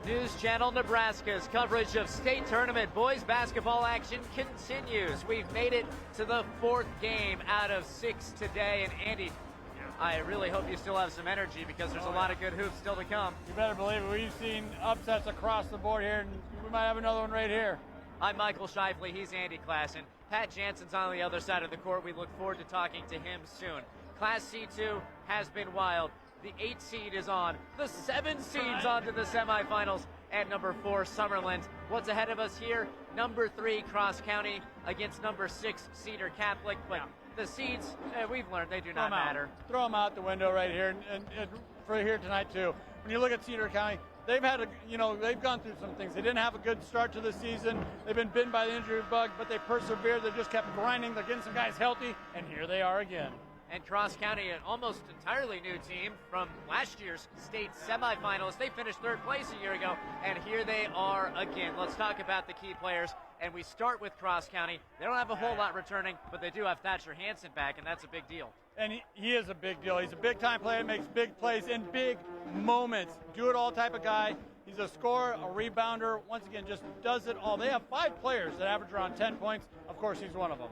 News Channel Nebraska's coverage of state tournament boys basketball action continues. We've made it to the fourth game out of 6 today. And Andy, I really hope you still have some energy because there's a lot of good hoops still to come. You better believe it. We've seen upsets across the board here, and we might have another one right here. I'm Michael Shifley. He's Andy Klassen. Pat Jansen's on the other side of the court. We look forward to talking to him soon. Class C2 has been wild. The 8 seed is on. The 7 seed's on to the semifinals. And number 4, Summerland. What's ahead of us here? Number 3, Cross County against number 6, Cedar Catholic. But the seeds, we've learned they do not matter. Throw them out the window right here, and for here tonight too. When you look at Cedar County, they've had they've gone through some things. They didn't have a good start to the season. They've been bitten by the injury bug, but they persevered. They just kept grinding. They're getting some guys healthy, and here they are again. And Cross County, an almost entirely new team from last year's state semifinals. They finished 3rd place a year ago, and here they are again. Let's talk about the key players, and we start with Cross County. They don't have a whole lot returning, but they do have Thatcher Hansen back, and that's a big deal. And he is a big deal. He's a big-time player, makes big plays in big moments. Do-it-all type of guy. He's a scorer, a rebounder. Once again, just does it all. They have 5 players that average around 10 points. Of course, he's one of them.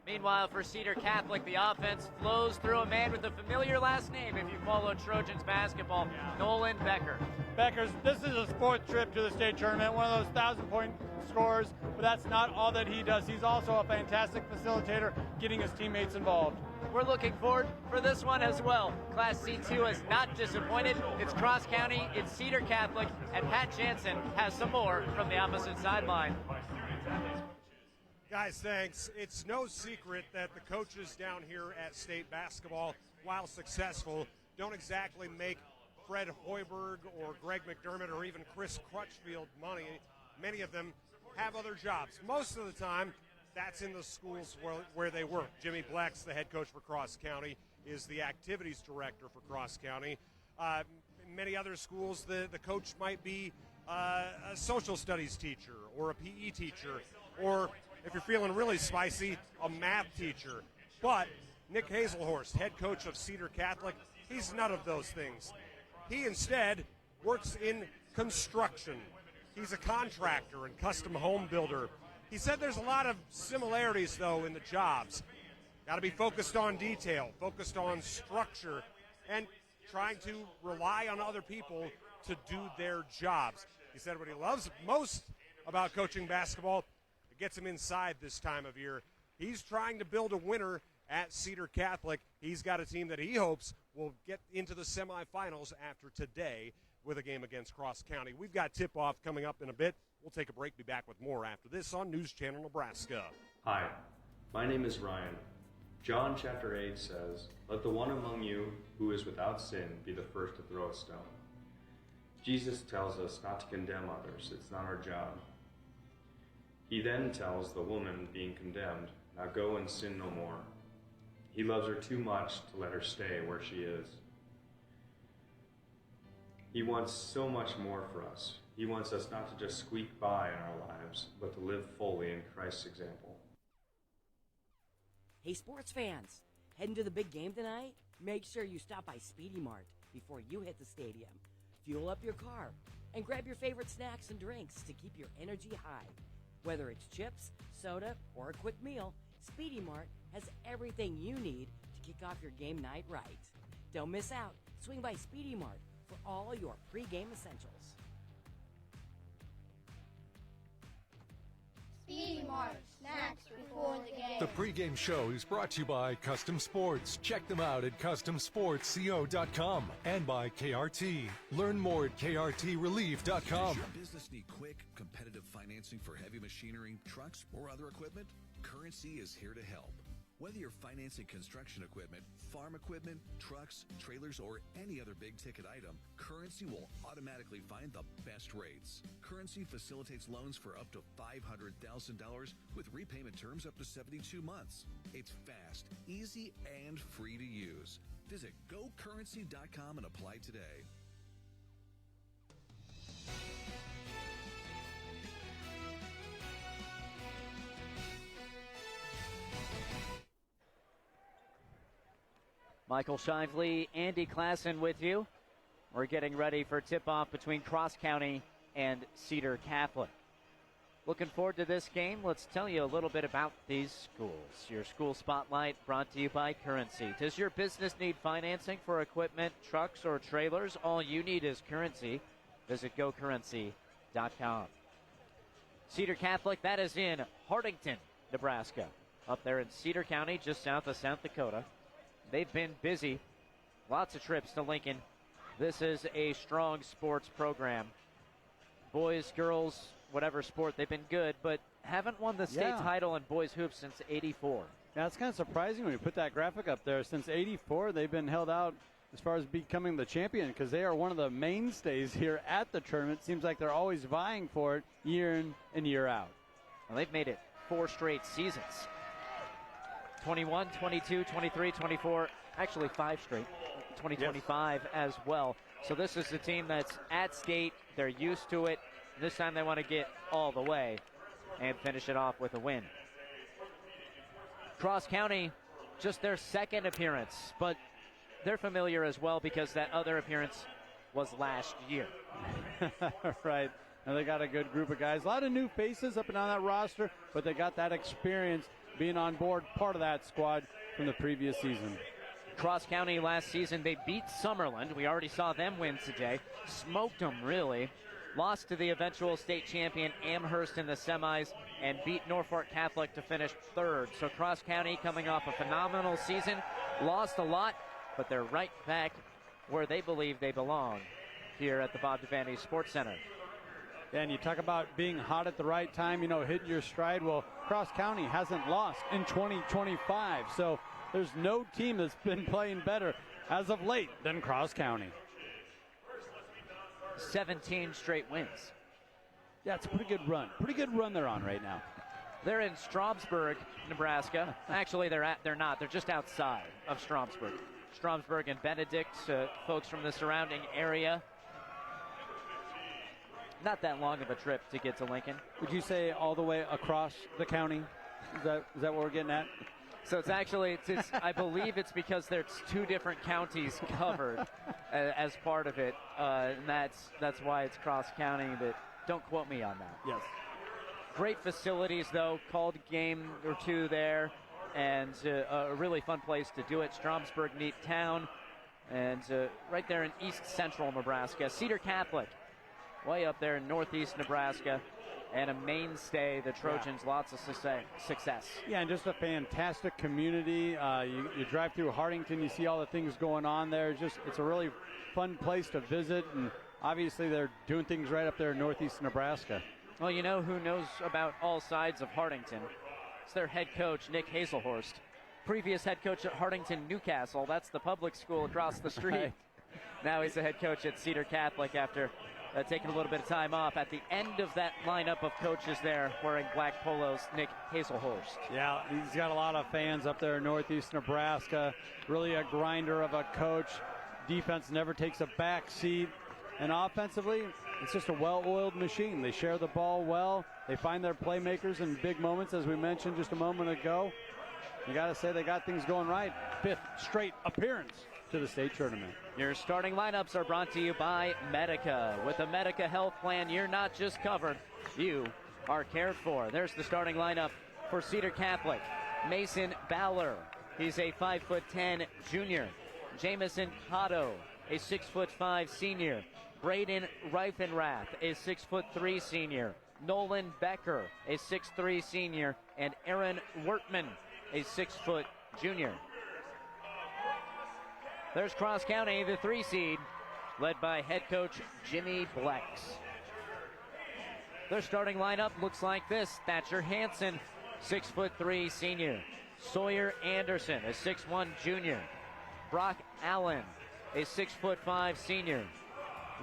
Meanwhile, for Cedar Catholic, the offense flows through a man with a familiar last name if you follow Trojans basketball, Nolan Becker. This is his 4th trip to the state tournament, one of those 1,000-point scorers, but that's not all that he does. He's also a fantastic facilitator, getting his teammates involved. We're looking forward for this one as well. Class C2 has not disappointed. It's Cross County, it's Cedar Catholic, and Pat Jansen has some more from the opposite sideline. Guys, thanks. It's no secret that the coaches down here at state basketball, while successful, don't exactly make Fred Hoiberg or Greg McDermott or even Chris Crutchfield money. Many of them have other jobs. Most of the time, that's in the schools where they work. Jimmy Blex, the head coach for Cross County, is the activities director for Cross County. In many other schools, the coach might be a social studies teacher or a PE teacher, or if you're feeling really spicy, a math teacher. But Nick Hazelhorst, head coach of Cedar Catholic, he's none of those things. He instead works in construction. He's a contractor and custom home builder. He said there's a lot of similarities, though, in the jobs. Got to be focused on detail, focused on structure, and trying to rely on other people to do their jobs. He said what he loves most about coaching basketball, gets him inside this time of year. He's trying to build a winner at Cedar Catholic. He's got a team that he hopes will get into the semifinals after today with a game against Cross County. We've got tip-off coming up in a bit. We'll take a break, be back with more after this on News Channel Nebraska. Hi, my name is Ryan. John chapter 8 says, "Let the one among you who is without sin be the first to throw a stone." Jesus tells us not to condemn others. It's not our job. He then tells the woman being condemned, "Now go and sin no more." He loves her too much to let her stay where she is. He wants so much more for us. He wants us not to just squeak by in our lives, but to live fully in Christ's example. Hey sports fans, heading to the big game tonight? Make sure you stop by Speedy Mart before you hit the stadium. Fuel up your car and grab your favorite snacks and drinks to keep your energy high. Whether it's chips, soda, or a quick meal, Speedy Mart has everything you need to kick off your game night right. Don't miss out. Swing by Speedy Mart for all your pre-game essentials. Speedy Mart, snacks before the game. The pregame show is brought to you by Custom Sports. Check them out at CustomSportsCO.com and by KRT. Learn more at KRTRelief.com. Does your business need quick, competitive financing for heavy machinery, trucks, or other equipment? Currency is here to help. Whether you're financing construction equipment, farm equipment, trucks, trailers, or any other big-ticket item, Currency will automatically find the best rates. Currency facilitates loans for up to $500,000 with repayment terms up to 72 months. It's fast, easy, and free to use. Visit GoCurrency.com and apply today. Michael Shively, Andy Klassen with you. We're getting ready for tip-off between Cross County and Cedar Catholic. Looking forward to this game. Let's tell you a little bit about these schools. Your school spotlight brought to you by Currency. Does your business need financing for equipment, trucks, or trailers? All you need is Currency. Visit gocurrency.com. Cedar Catholic, that is in Hardington, Nebraska, up there in Cedar County, just south of South Dakota. They've been busy. Lots of trips to Lincoln. This is a strong sports program. Boys, girls, whatever sport, they've been good, but haven't won the state title in boys hoops since '84. Yeah, it's kind of surprising when you put that graphic up there. Since '84, they've been held out as far as becoming the champion because they are one of the mainstays here at the tournament. Seems like they're always vying for it year in and year out. Well, they've made it 4 straight seasons. 21, 22, 23, 24, actually 5 straight. 2025 as well. So this is the team that's at state. They're used to it. This time they want to get all the way and finish it off with a win. Cross County, just their second appearance, but they're familiar as well because that other appearance was last year. Right. And they got a good group of guys. A lot of new faces up and down that roster, but they got that experience being on board, part of that squad from the previous season. Cross County last season, they beat Summerland. We already saw them win today. Smoked them, really. Lost to the eventual state champion Amherst in the semis and beat Norfolk Catholic to finish 3rd. So Cross County coming off a phenomenal season. Lost a lot, but they're right back where they believe they belong here at the Bob Devaney Sports Center. And you talk about being hot at the right time, hitting your stride. Well, Cross County hasn't lost in 2025. So there's no team that's been playing better as of late than Cross County. 17 straight wins. Yeah, it's a pretty good run. Pretty good run they're on right now. They're in Stromsburg, Nebraska. Actually, they're not. They're just outside of Stromsburg. Stromsburg and Benedict, folks from the surrounding area. Not that long of a trip to get to Lincoln. Would you say all the way across the county? Is that what we're getting at? So it's actually, I believe it's because there's 2 different counties covered as part of it, and that's why it's Cross County. But don't quote me on that. Yes. Great facilities, though. Called a game or 2 there, and a really fun place to do it. Stromsburg, neat town, and right there in east central Nebraska. Cedar Catholic, way up there in northeast Nebraska. And a mainstay, the Trojans, lots of success. Yeah, and just a fantastic community. You drive through Hardington, you see all the things going on there. It's a really fun place to visit, and obviously they're doing things right up there in northeast Nebraska. Well, you know who knows about all sides of Hardington? It's their head coach, Nick Hazelhorst. Previous head coach at Hardington Newcastle. That's the public school across the street. Right. Now he's the head coach at Cedar Catholic after taking a little bit of time off. At the end of that lineup of coaches there wearing black polos, Nick Hazelhorst. Yeah, he's got a lot of fans up there in northeast Nebraska. Really a grinder of a coach. Defense never takes a back seat. And offensively, it's just a well-oiled machine. They share the ball well. They find their playmakers in big moments, as we mentioned just a moment ago. You got to say they got things going right. 5th straight appearance to the state tournament. Your starting lineups are brought to you by Medica. With a Medica health plan, you're not just covered, you are cared for. There's the starting lineup for Cedar Catholic. Mason Baller, he's a 5'10" junior. Jamison Cotto, a 6'5" senior. Braden Reifenrath, a 6'3" senior. Nolan Becker, a 6'3" senior. And Aaron Wertman, a 6 foot junior. There's Cross County, the 3 seed, led by head coach Jimmy Blex. Their starting lineup looks like this. Thatcher Hansen, 6'3" senior. Sawyer Anderson, a 6'1" junior. Brock Allen, a 6'5" senior.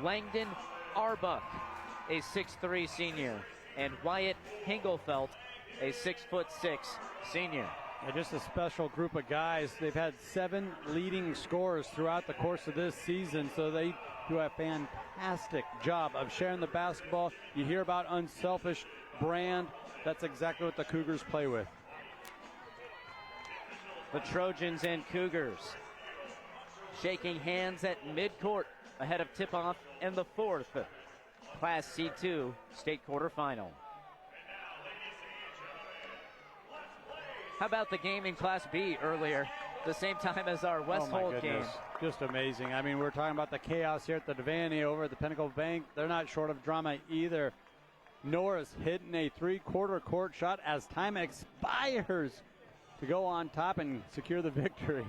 Langdon Arbuck, a 6'3" senior. And Wyatt Hingelfelt, a 6'6" senior. Just a special group of guys. They've had 7 leading scorers throughout the course of this season, so they do a fantastic job of sharing the basketball. You hear about unselfish brand. That's exactly what the Cougars play with. The Trojans and Cougars shaking hands at midcourt ahead of tip-off in the 4th Class C2 state quarterfinal. How about the game in Class B earlier, the same time as our West Holt game? Just amazing. I mean, we're talking about the chaos here at the Devaney over at the Pinnacle Bank. They're not short of drama either. Norris hitting a three-quarter court shot as time expires to go on top and secure the victory.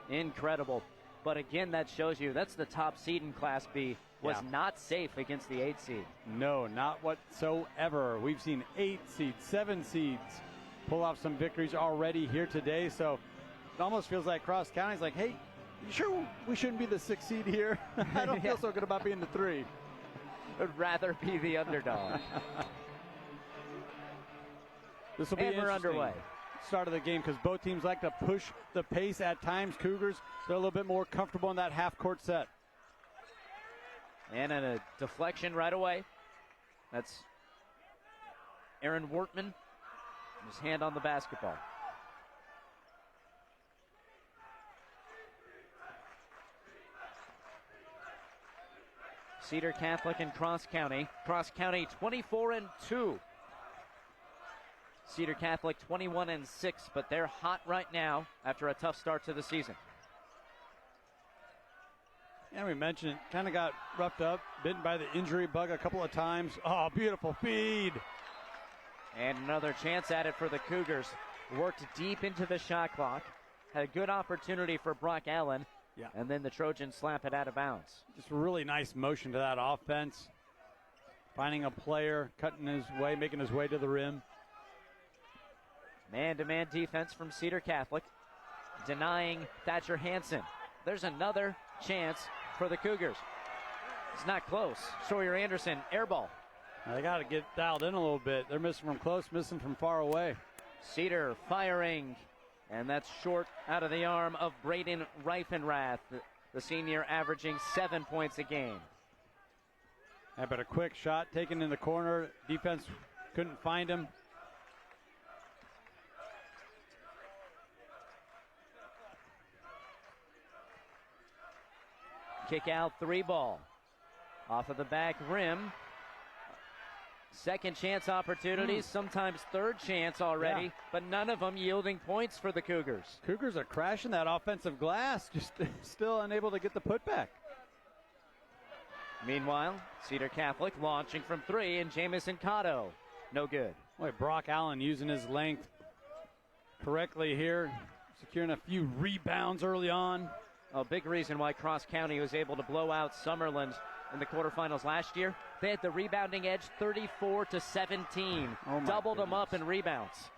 Incredible. But again, that shows you that's the top seed in Class B. Was not safe against the 8 seed. No, not whatsoever. We've seen 8 seeds, 7 seeds pull off some victories already here today. So it almost feels like Cross County's like, hey, you sure we shouldn't be the 6th seed here? I don't feel so good about being the 3. I'd rather be the underdog. This will be we're underway. Start of the game because both teams like to push the pace at times. Cougars, they're a little bit more comfortable in that half-court set. And a deflection right away. That's Aaron Wortman. His hand on the basketball. Cedar Catholic and Cross County. Cross County 24-2. Cedar Catholic 21-6, but they're hot right now after a tough start to the season. Yeah, we mentioned it. Kind of got roughed up, bitten by the injury bug a couple of times. Oh, beautiful feed. And another chance at it for the Cougars. Worked deep into the shot clock. Had a good opportunity for Brock Allen. Yeah. And then the Trojans slap it out of bounds. Just a really nice motion to that offense. Finding a player, cutting his way, making his way to the rim. Man-to-man defense from Cedar Catholic. Denying Thatcher Hansen. There's another chance for the Cougars. It's not close. Sawyer Anderson, air ball. They got to get dialed in a little bit. They're missing from close, missing from far away. Cedar firing, and that's short out of the arm of Braden Reifenrath, the senior averaging 7 points a game. Yeah, but a quick shot taken in the corner. Defense couldn't find him. Kick out 3 ball. Off of the back rim. Second chance opportunities, sometimes third chance already, but none of them yielding points for the Cougars. Cougars are crashing that offensive glass, just still unable to get the putback. Meanwhile, Cedar Catholic launching from 3, and Jamison Cotto, no good. Boy, Brock Allen using his length correctly here, securing a few rebounds early on. A big reason why Cross County was able to blow out Summerland in the quarterfinals last year. They had the rebounding edge 34-17. Doubled them up in rebounds.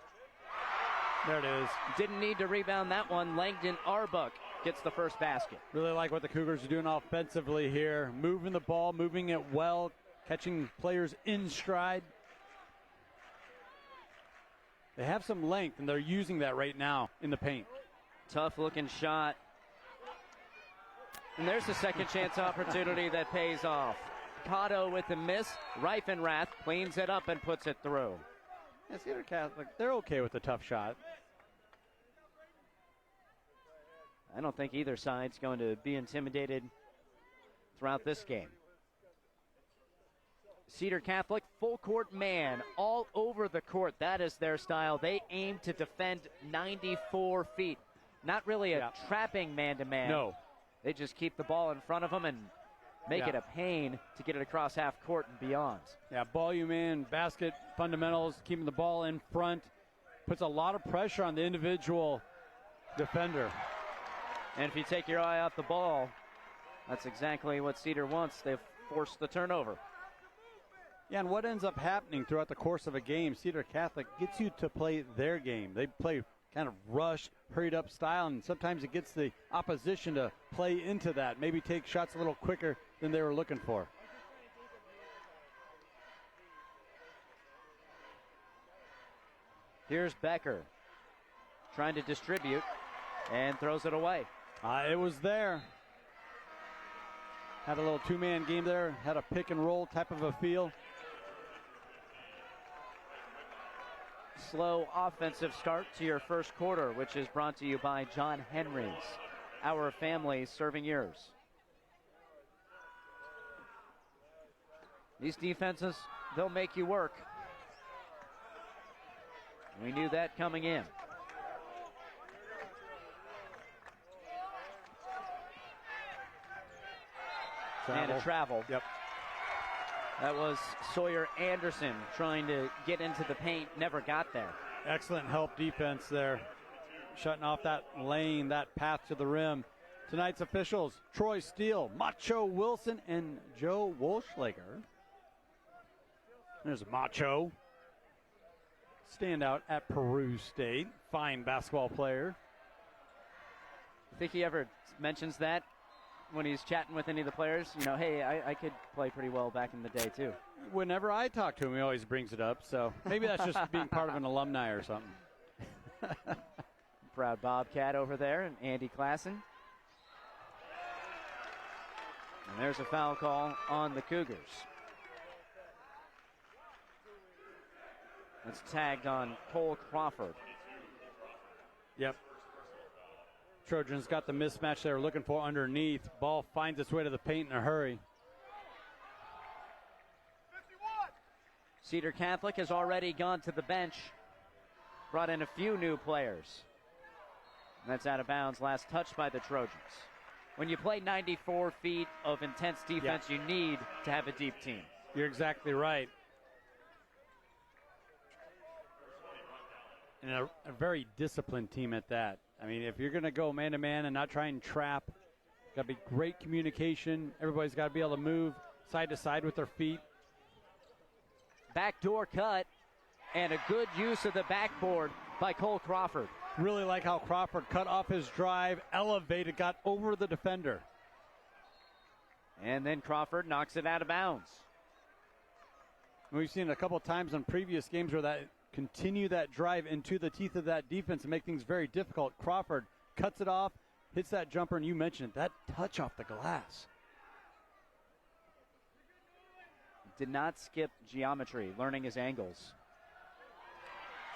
There it is. Didn't need to rebound that one. Langdon Arbuck gets the first basket. Really like what the Cougars are doing offensively here. Moving the ball, moving it well, catching players in stride. They have some length, and they're using that right now in the paint. Tough looking shot. And there's the second chance opportunity that pays off. Cotto with the miss. Reifenrath cleans it up and puts it through. Yeah, Cedar Catholic, they're okay with a tough shot. I don't think either side's going to be intimidated throughout this game. Cedar Catholic, full court man, all over the court. That is their style. They aim to defend 94 feet. Not really a trapping man-to-man. No. They just keep the ball in front of them and make it a pain to get it across half court and beyond. Yeah, ball you man, basket fundamentals, keeping the ball in front. Puts a lot of pressure on the individual defender. And if you take your eye off the ball, that's exactly what Cedar wants. They've forced the turnover. Yeah, and what ends up happening throughout the course of a game, Cedar Catholic gets you to play their game. They play kind of rushed, hurried up style, and sometimes it gets the opposition to play into that, maybe take shots a little quicker than they were looking for. Here's Becker trying to distribute and throws it away. It was there. Had a little two-man game there, had a pick and roll type of a feel. Slow offensive start to your first quarter, which is brought to you by John Henry's. Our family serving yours. These defenses, they'll make you work. We knew that coming in. And a travel. Yep. That was Sawyer Anderson trying to get into the paint, never got there. Excellent help defense there. Shutting off that lane, that path to the rim. Tonight's officials, Troy Steele, Macho Wilson, and Joe Wolschlager. There's Macho. Standout at Peru State. Fine basketball player. I think he ever mentions that when he's chatting with any of the players. You know, hey, I could play pretty well back in the day, too. Whenever I talk to him, he always brings it up. So maybe that's just being part of an alumni or something. Proud Bobcat over there, and Andy Klassen. And there's a foul call on the Cougars. It's tagged on Cole Crawford. Yep. Trojans got the mismatch they were looking for underneath. Ball finds its way to the paint in a hurry. Cedar Catholic has already gone to the bench. Brought in a few new players. That's out of bounds. Last touch by the Trojans. When you play 94 feet of intense defense, you need to have a deep team. You're exactly right. And a very disciplined team at that. I mean, if you're going to go man-to-man and not try and trap, got to be great communication. Everybody's got to be able to move side to side with their feet. Backdoor cut, and a good use of the backboard by Cole Crawford. Really like how Crawford cut off his drive, elevated, got over the defender. And then Crawford knocks it out of bounds. We've seen it a couple of times in previous games where that continue that drive into the teeth of that defense and make things very difficult. Crawford cuts it off, hits that jumper, and you mentioned it, that touch off the glass. Did not skip geometry, learning his angles.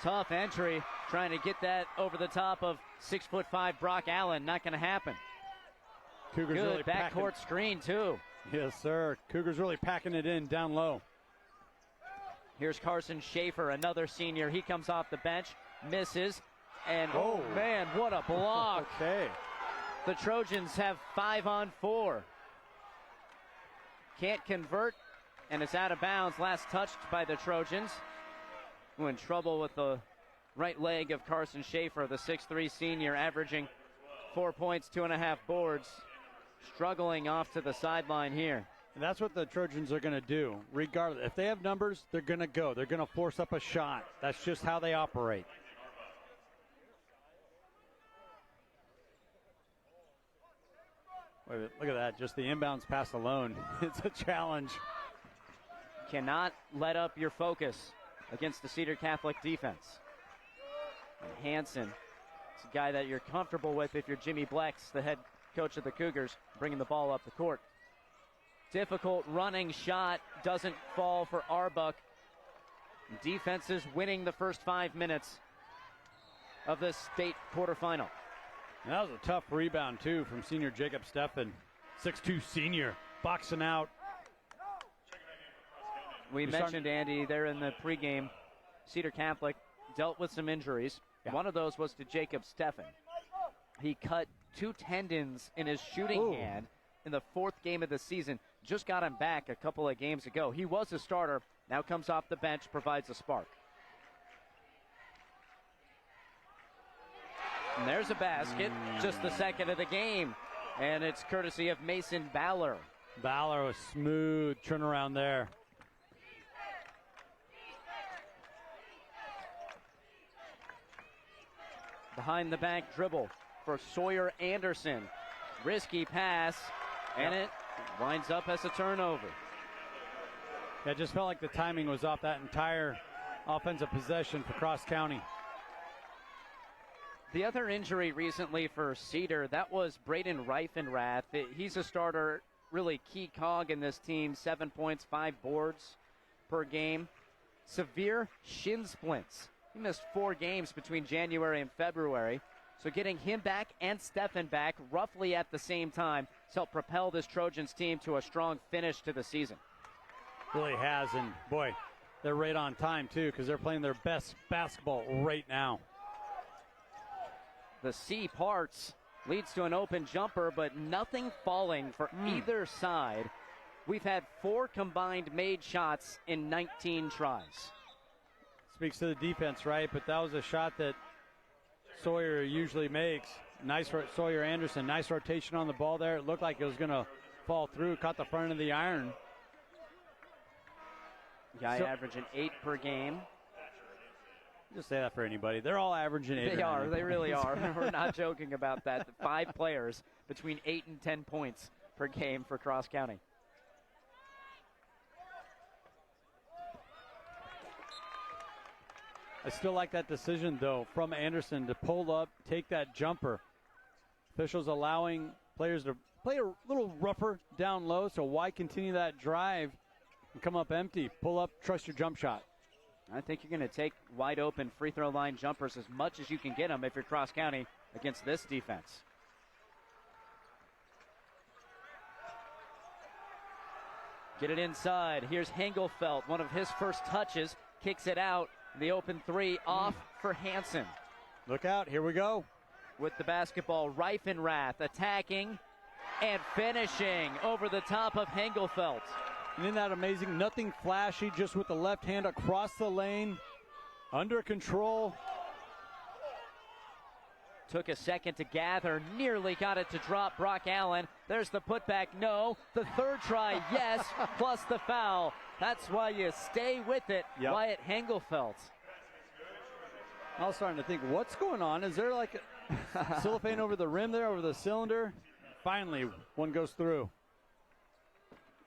Tough entry, trying to get that over the top of 6'5" Brock Allen. Not going to happen. Cougars good really backcourt screen, too. Yes, sir. Cougars really packing it in down low. Here's Carson Schaefer, another senior. He comes off the bench, misses, and oh man, what a block. Okay. The Trojans have 5 on 4. Can't convert, and it's out of bounds. Last touched by the Trojans. Who in trouble with the right leg of Carson Schaefer, the 6'3" senior, averaging 4 points, 2.5 boards. Struggling off to the sideline here. And that's what the Trojans are going to do. Regardless, if they have numbers, they're going to go. They're going to force up a shot. That's just how they operate. Wait, look at that. Just the inbounds pass alone. It's a challenge. Cannot let up your focus against the Cedar Catholic defense. And Hansen, it's a guy that you're comfortable with if you're Jimmy Blex, the head coach of the Cougars, bringing the ball up the court. Difficult running shot, doesn't fall for Arbuck. Defense is winning the first 5 minutes of this state quarterfinal. And that was a tough rebound, too, from senior Jacob Steffen. 6'2" senior, boxing out. We mentioned, Andy, there in the pregame, Cedar Catholic dealt with some injuries. Yeah. One of those was to Jacob Steffen. He cut 2 tendons in his shooting hand in the 4th game of the season. Just got him back a couple of games ago. He was a starter, now comes off the bench, provides a spark. And there's a basket, just the second of the game. And it's courtesy of Mason Baller. Baller was smooth turnaround there. Behind the back dribble for Sawyer Anderson. Risky pass, and it winds up as a turnover. Yeah, it just felt like the timing was off that entire offensive possession for Cross County. The other injury recently for Cedar, that was Braden Reifenrath. He's a starter, really key cog in this team. 7 points, 5 boards per game. Severe shin splints. He missed 4 games between January and February. So getting him back and Steffen back roughly at the same time has helped propel this Trojans team to a strong finish to the season. Really has, and boy, they're right on time too because they're playing their best basketball right now. The C parts, leads to an open jumper, but nothing falling for either side. We've had 4 combined made shots in 19 tries. Speaks to the defense, right? But that was a shot that Sawyer usually makes. Nice, Sawyer Anderson, nice rotation on the ball there. It looked like it was going to fall through, caught the front of the iron. Guy averaging 8 per game. Just say that for anybody. They're all averaging 8. They are. They really are. We're not joking about that. 5 players between 8 and 10 points per game for Cross County. I still like that decision, though, from Anderson to pull up, take that jumper. Officials allowing players to play a little rougher down low, so why continue that drive and come up empty? Pull up, trust your jump shot. I think you're going to take wide open free throw line jumpers as much as you can get them if you're Cross County against this defense. Get it inside. Here's Hengelfeld, one of his first touches, kicks it out. The open 3 off for Hansen. Look out, here we go. With the basketball, Reifenrath attacking and finishing over the top of Hengelfeld. And isn't that amazing? Nothing flashy, just with the left hand across the lane, under control. Took a second to gather, nearly got it to drop Brock Allen. There's the putback, no. The third try, yes, plus the foul. That's why you stay with it, Wyatt Hengelfeld. I was starting to think, what's going on? Is there like a cellophane over the rim there, over the cylinder? Finally, one goes through.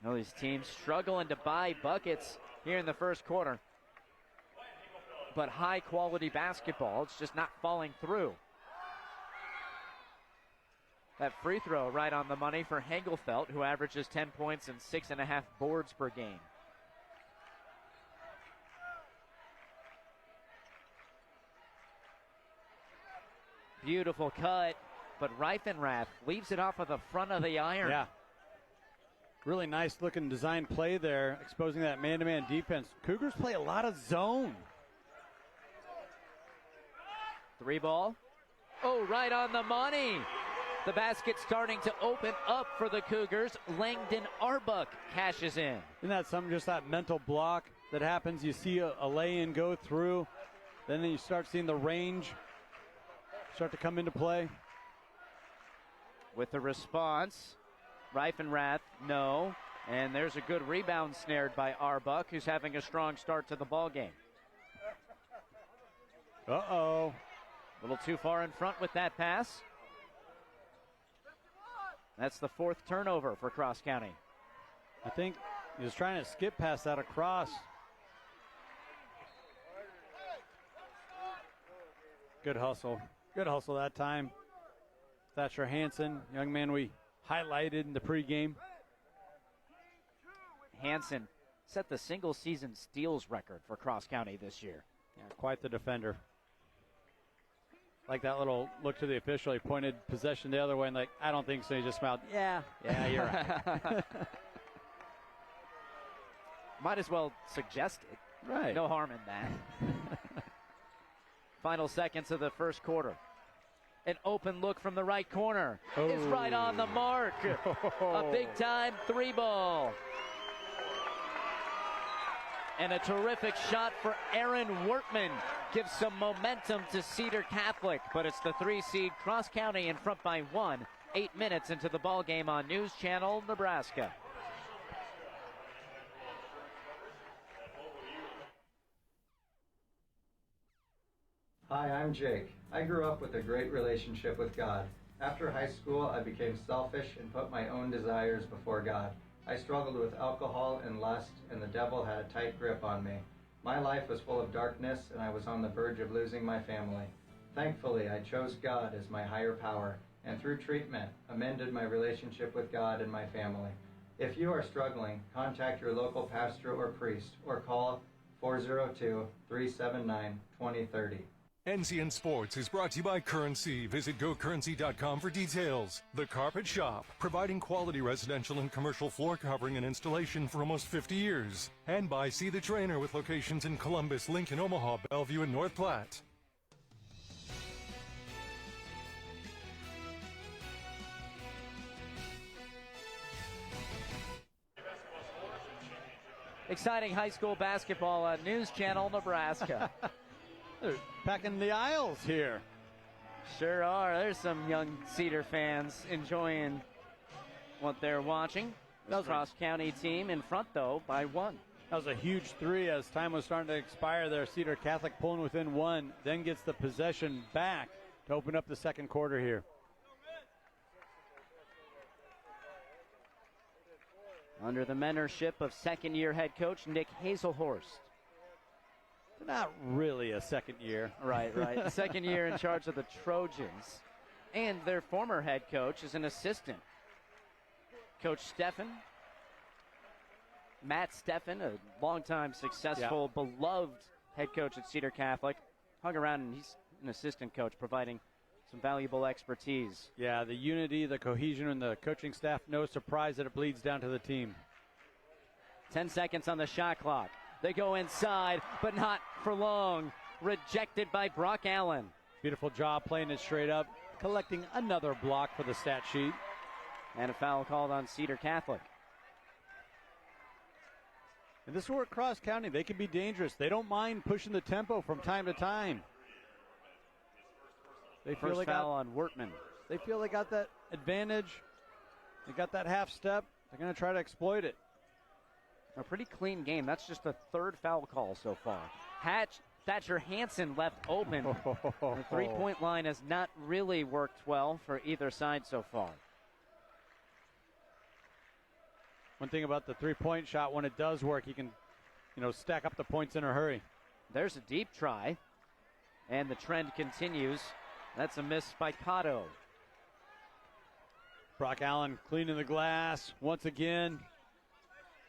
Well, these teams struggling to buy buckets here in the first quarter. But high-quality basketball, it's just not falling through. That free throw right on the money for Hengelfeld, who averages 10 points and 6.5 boards per game. Beautiful cut, but Reifenrath leaves it off of the front of the iron. Yeah. Really nice looking design play there, exposing that man-to-man defense. Cougars play a lot of zone. 3 ball. Oh, right on the money. The basket starting to open up for the Cougars. Langdon Arbuck cashes in. Isn't that something, just that mental block that happens? You see a lay-in go through, then you start seeing the range start to come into play. With the response, Reifenrath, no. And there's a good rebound snared by Arbuck, who's having a strong start to the ball game. Uh-oh. A little too far in front with that pass. That's the 4th turnover for Cross County. I think he was trying to skip past that across. Good hustle. Good hustle that time. Thatcher Hansen, young man we highlighted in the pregame. Hansen set the single-season steals record for Cross County this year. Yeah, quite the defender. Like that little look to the official. He pointed possession the other way and like, I don't think so. He just smiled. Yeah, you're right. Might as well suggest it. Right. No harm in that. Final seconds of the first quarter. An open look from the right corner. Is right on the mark. A big-time 3 ball. And a terrific shot for Aaron Wortman. Gives some momentum to Cedar Catholic, but it's the 3 seed Cross County in front by 1. 8 minutes into the ball game on News Channel Nebraska. Hi, I'm Jake. I grew up with a great relationship with God. After high school, I became selfish and put my own desires before God. I struggled with alcohol and lust, and the devil had a tight grip on me. My life was full of darkness, and I was on the verge of losing my family. Thankfully, I chose God as my higher power, and through treatment, amended my relationship with God and my family. If you are struggling, contact your local pastor or priest, or call 402-379-2030. NCN Sports is brought to you by Currency. Visit gocurrency.com for details. The Carpet Shop, providing quality residential and commercial floor covering and installation for almost 50 years. And by See the Trainer with locations in Columbus, Lincoln, Omaha, Bellevue, and North Platte. Exciting high school basketball on News Channel, Nebraska. They're packing the aisles here. Sure are. There's some young Cedar fans enjoying what they're watching. The cross-county team in front, though, by 1. That was a huge three as time was starting to expire there. Cedar Catholic pulling within 1, then gets the possession back to open up the second quarter here. Under the mentorship of second-year head coach Nick Hazelhorst. Not really a second year. Right. Second year in charge of the Trojans. And their former head coach is an assistant. Coach Steffen. Matt Steffen, a longtime successful, beloved head coach at Cedar Catholic. Hung around, and he's an assistant coach providing some valuable expertise. Yeah, the unity, the cohesion, and the coaching staff, no surprise that it bleeds down to the team. 10 seconds on the shot clock. They go inside, but not for long. Rejected by Brock Allen. Beautiful job playing it straight up, collecting another block for the stat sheet. And a foul called on Cedar Catholic. And this is where Cross County, they can be dangerous. They don't mind pushing the tempo from time to time. They feel First foul on Wortman. They feel they got that advantage. They got that half step. They're going to try to exploit it. A pretty clean game. That's just the third foul call so far. Thatcher Hansen left open. The three-point line has not really worked well for either side so far. One thing about the three-point shot, when it does work, you can, stack up the points in a hurry. There's a deep try, and the trend continues. That's a miss by Cotto. Brock Allen cleaning the glass once again.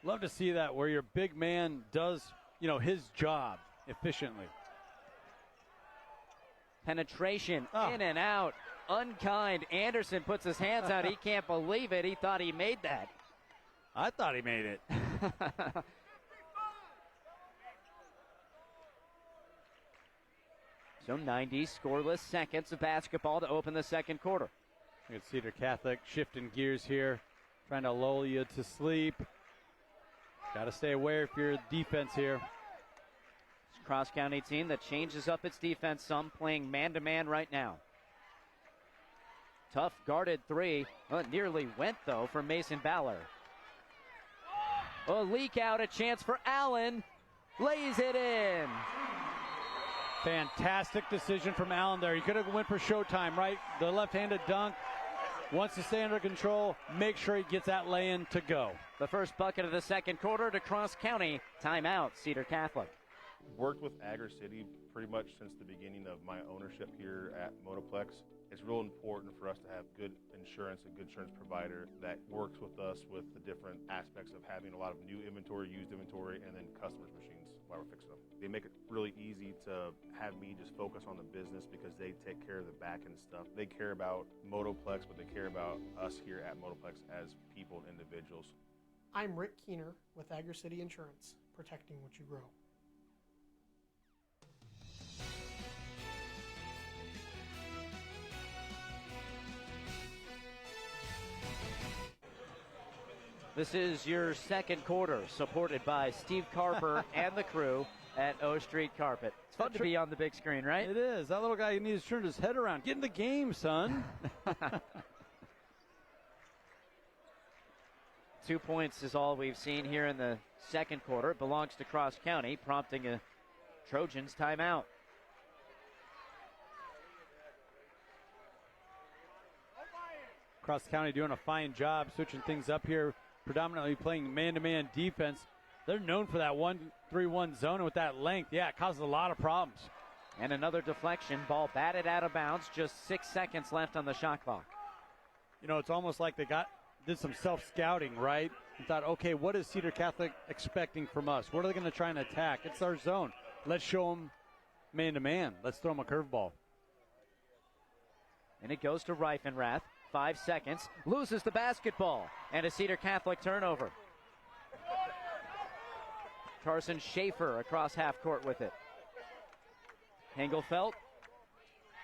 Love to see that, where your big man does, his job efficiently. Penetration in and out. Unkind. Anderson puts his hands out. He can't believe it. He thought he made that. I thought he made it. So 90 scoreless seconds of basketball to open the second quarter. Look at Cedar Catholic shifting gears here, trying to lull you to sleep. Got to stay aware if you're defense here. It's a cross-county team that changes up its defense some, playing man-to-man right now. Tough guarded three. Well, it nearly went, though, for Mason Baller. A leak out, a chance for Allen. Lays it in. Fantastic decision from Allen there. He could have went for showtime, right? The left-handed dunk. Wants to stay under control. Make sure he gets that lay-in to go. The first bucket of the second quarter to Cross County. Timeout, Cedar Catholic. Worked with Agri City pretty much since the beginning of my ownership here at Motoplex. It's real important for us to have good insurance, a good insurance provider that works with us with the different aspects of having a lot of new inventory, used inventory, and then customers' machines while we're fixing them. They make it really easy to have me just focus on the business because they take care of the back end stuff. They care about Motoplex, but they care about us here at Motoplex as people and individuals. I'm Rick Keener with Agri City Insurance, protecting what you grow. This is your second quarter, supported by Steve Carper and the crew at O Street Carpet. It's fun to be on the big screen, right? It is. That little guy needs to turn his head around. Get in the game, son. 2 points is all we've seen here in the second quarter. It belongs to Cross County, prompting a Trojans timeout. Cross County doing a fine job switching things up here, predominantly playing man-to-man defense. They're known for that 1-3-1 zone, and with that length, it causes a lot of problems. And another deflection, ball batted out of bounds, just 6 seconds left on the shot clock. It's almost like they did some self-scouting, right? And thought, okay, what is Cedar Catholic expecting from us? What are they going to try and attack? It's our zone. Let's show them man-to-man. Let's throw him a curveball. And it goes to Reifenrath. 5 seconds. Loses the basketball. And a Cedar Catholic turnover. Carson Schaefer across half court with it. Hengelfeld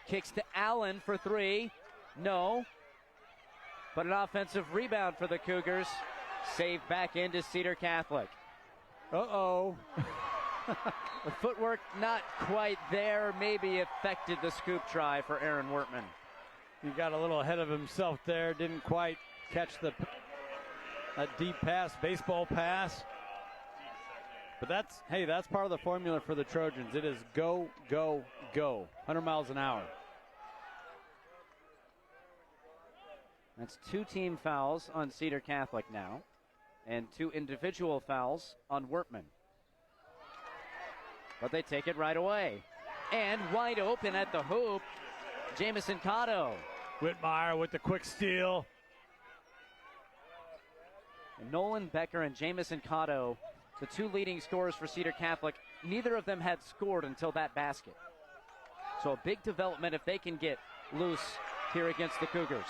kicks to Allen for 3. No. But an offensive rebound for the Cougars. Saved back into Cedar Catholic. Uh-oh. The footwork not quite there. Maybe affected the scoop try for Aaron Wertman. He got a little ahead of himself there. Didn't quite catch that deep pass, baseball pass. But that's part of the formula for the Trojans. It is go, go, go. 100 miles an hour. That's 2 team fouls on Cedar Catholic now, and 2 individual fouls on Wertman. But they take it right away. And wide open at the hoop, Jamison Cotto. Whitmire with the quick steal. And Nolan Becker and Jamison Cotto, the 2 leading scorers for Cedar Catholic, neither of them had scored until that basket. So a big development if they can get loose here against the Cougars.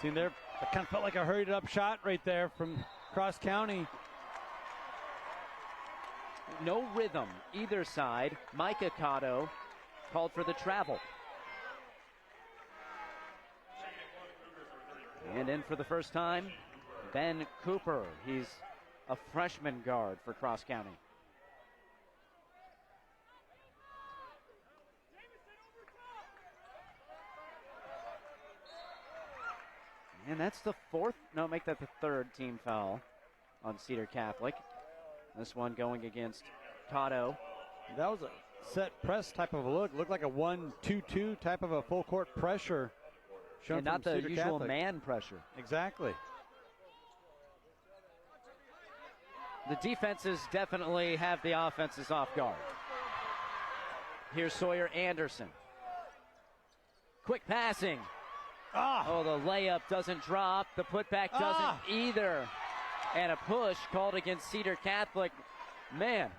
See there, it kind of felt like a hurried up shot right there from Cross County. No rhythm either side. Micah Cotto called for the travel. And in for the first time, Ben Cooper. He's a freshman guard for Cross County. And that's the 4th, no, make that the 3rd team foul on Cedar Catholic. This one going against Cotto. That was a set press type of a look. Looked like a 1-2-2 type of a full court pressure. And not the Cedar usual Catholic. Man pressure. Exactly. The defenses definitely have the offenses off guard. Here's Sawyer Anderson. Quick passing. Oh, the layup doesn't drop. The putback doesn't either. And a push called against Cedar Catholic. Man,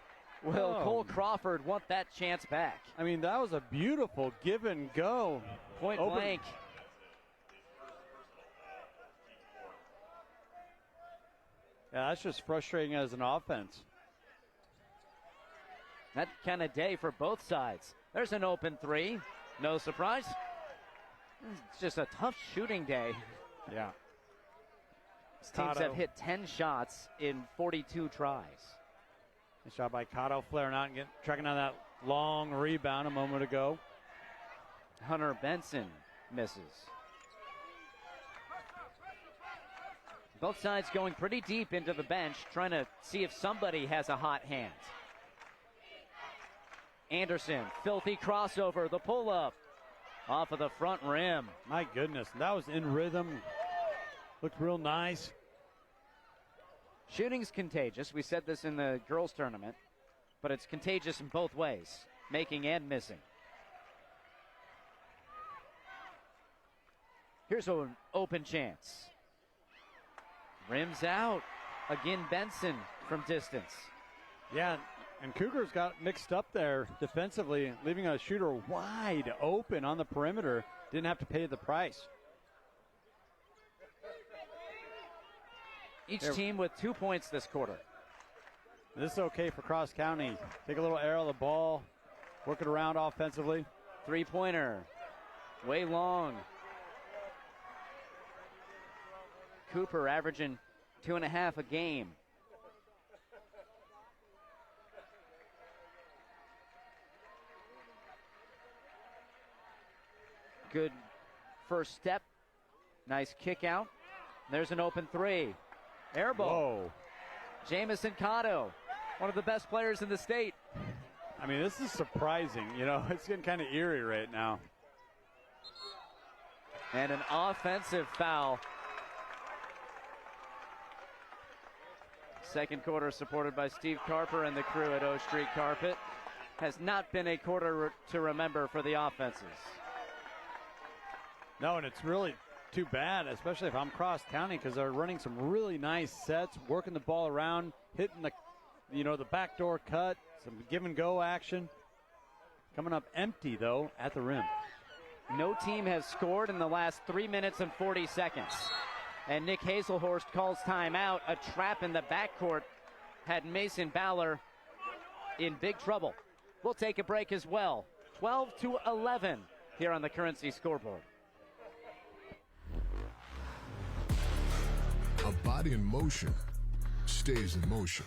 will Cole Crawford want that chance back? I mean, that was a beautiful give and go. Point blank. Yeah, that's just frustrating as an offense. That kind of day for both sides. There's an open 3. No surprise. It's just a tough shooting day. Yeah. These teams have hit 10 shots in 42 tries. Nice job by Cotto, flaring out and tracking down that long rebound a moment ago. Hunter Benson misses. Both sides going pretty deep into the bench, trying to see if somebody has a hot hand. Anderson, filthy crossover, the pull-up. Off of the front rim. My goodness, that was in rhythm. Looked real nice. Shooting's contagious. We said this in the girls' tournament, but it's contagious in both ways, making and missing. Here's an open chance. Rims out. Again, Benson from distance. Yeah, and Cougars got mixed up there defensively, leaving a shooter wide open on the perimeter. Didn't have to pay the price. Each team with 2 points this quarter. This is okay for Cross County. Take a little air on the ball, work it around offensively. 3-pointer, way long. Cooper averaging 2.5 a game. Good first step. Nice kick out. There's an open 3. Air ball. Whoa. Jamison Cotto, one of the best players in the state. I mean, this is surprising. You know, it's getting kind of eerie right now. And an offensive foul. Second quarter supported by Steve Carper and the crew at O Street Carpet. Has not been a quarter to remember for the offenses. No, and it's really too bad, especially if I'm Cross County, because they're running some really nice sets, working the ball around, hitting the backdoor cut, some give and go action. Coming up empty, though, at the rim. No team has scored in the last 3 minutes and 40 seconds. And Nick Hazelhorst calls timeout. A trap in the backcourt had Mason Bowler in big trouble. We'll take a break as well. 12-11 here on the Currency scoreboard. A body in motion stays in motion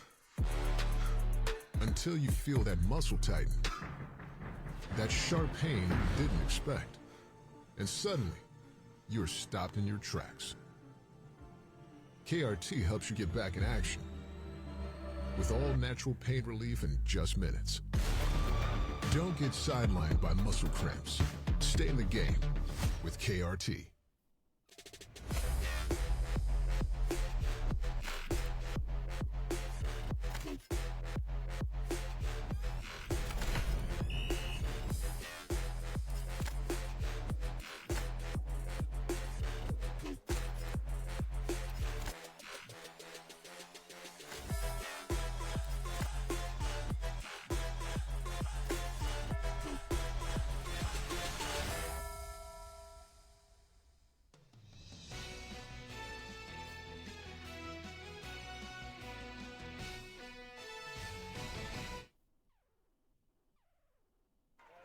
until you feel that muscle tighten, that sharp pain you didn't expect, and suddenly you're stopped in your tracks. KRT helps you get back in action with all natural pain relief in just minutes. Don't get sidelined by muscle cramps. Stay in the game with KRT.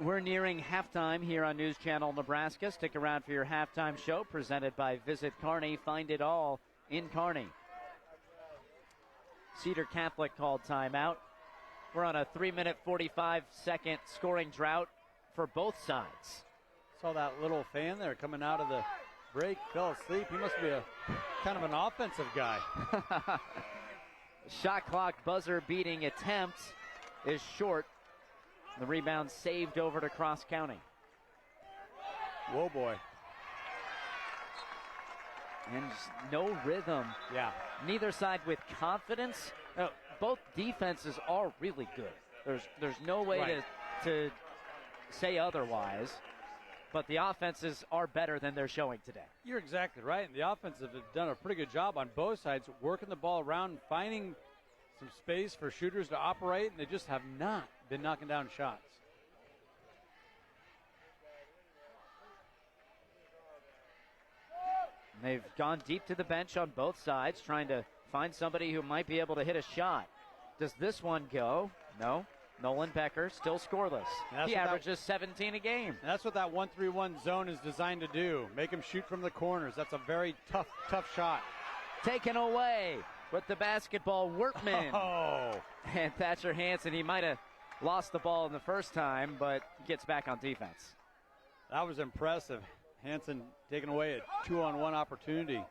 We're nearing halftime here on News Channel Nebraska. Stick around for your halftime show presented by Visit Kearney. Find it all in Kearney. Cedar Catholic called timeout. We're on a 3-minute, 45-second scoring drought for both sides. Saw that little fan there coming out of the break, fell asleep. He must be a kind of an offensive guy. Shot clock buzzer beating attempt is short. The rebound saved over to Cross County. Whoa, boy. And no rhythm. Yeah. Neither side with confidence. Both defenses are really good. There's no way to say otherwise. But the offenses are better than they're showing today. You're exactly right. And the offensive have done a pretty good job on both sides, working the ball around, finding some space for shooters to operate, and they just have not been knocking down shots. They've gone deep to the bench on both sides, trying to find somebody who might be able to hit a shot. Does this one go? No. Nolan Becker still scoreless. He averages 17 a game. That's what that 1-3-1 zone is designed to do. Make him shoot from the corners. That's a very tough shot. Taken away with the basketball, Wortman. Oh. And Thatcher Hansen, he might have lost the ball in the first time, but gets back on defense. That was impressive. Hansen taking away a 2-on-1 opportunity.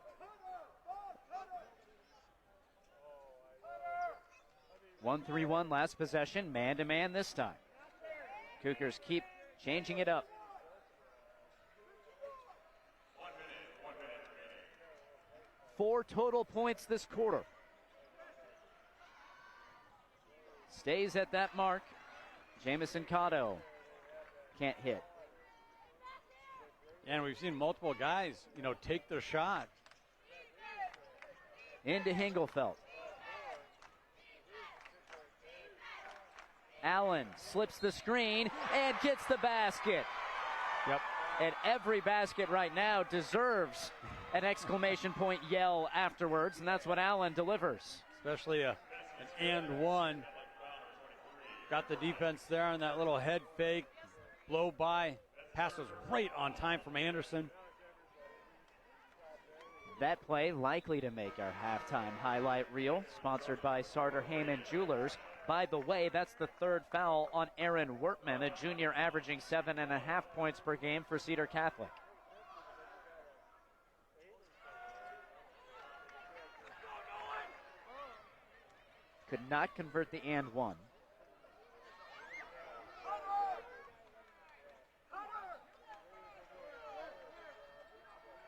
1-3-1 last possession, man-to-man this time. Cougars keep changing it up. Four total points this quarter. Stays at that mark. Jamison Cotto can't hit. And we've seen multiple guys, take their shot. Into Hingelfeld. Allen slips the screen and gets the basket. Yep. And every basket right now deserves an exclamation point yell afterwards, and that's what Allen delivers. Especially an and one. Got the defense there on that little head fake, blow by. Pass was right on time from Anderson. That play likely to make our halftime highlight reel, sponsored by Sartor Heyman Jewelers. By the way, that's the third foul on Aaron Wortman, a junior averaging 7.5 points per game for Cedar Catholic. Could not convert the and one.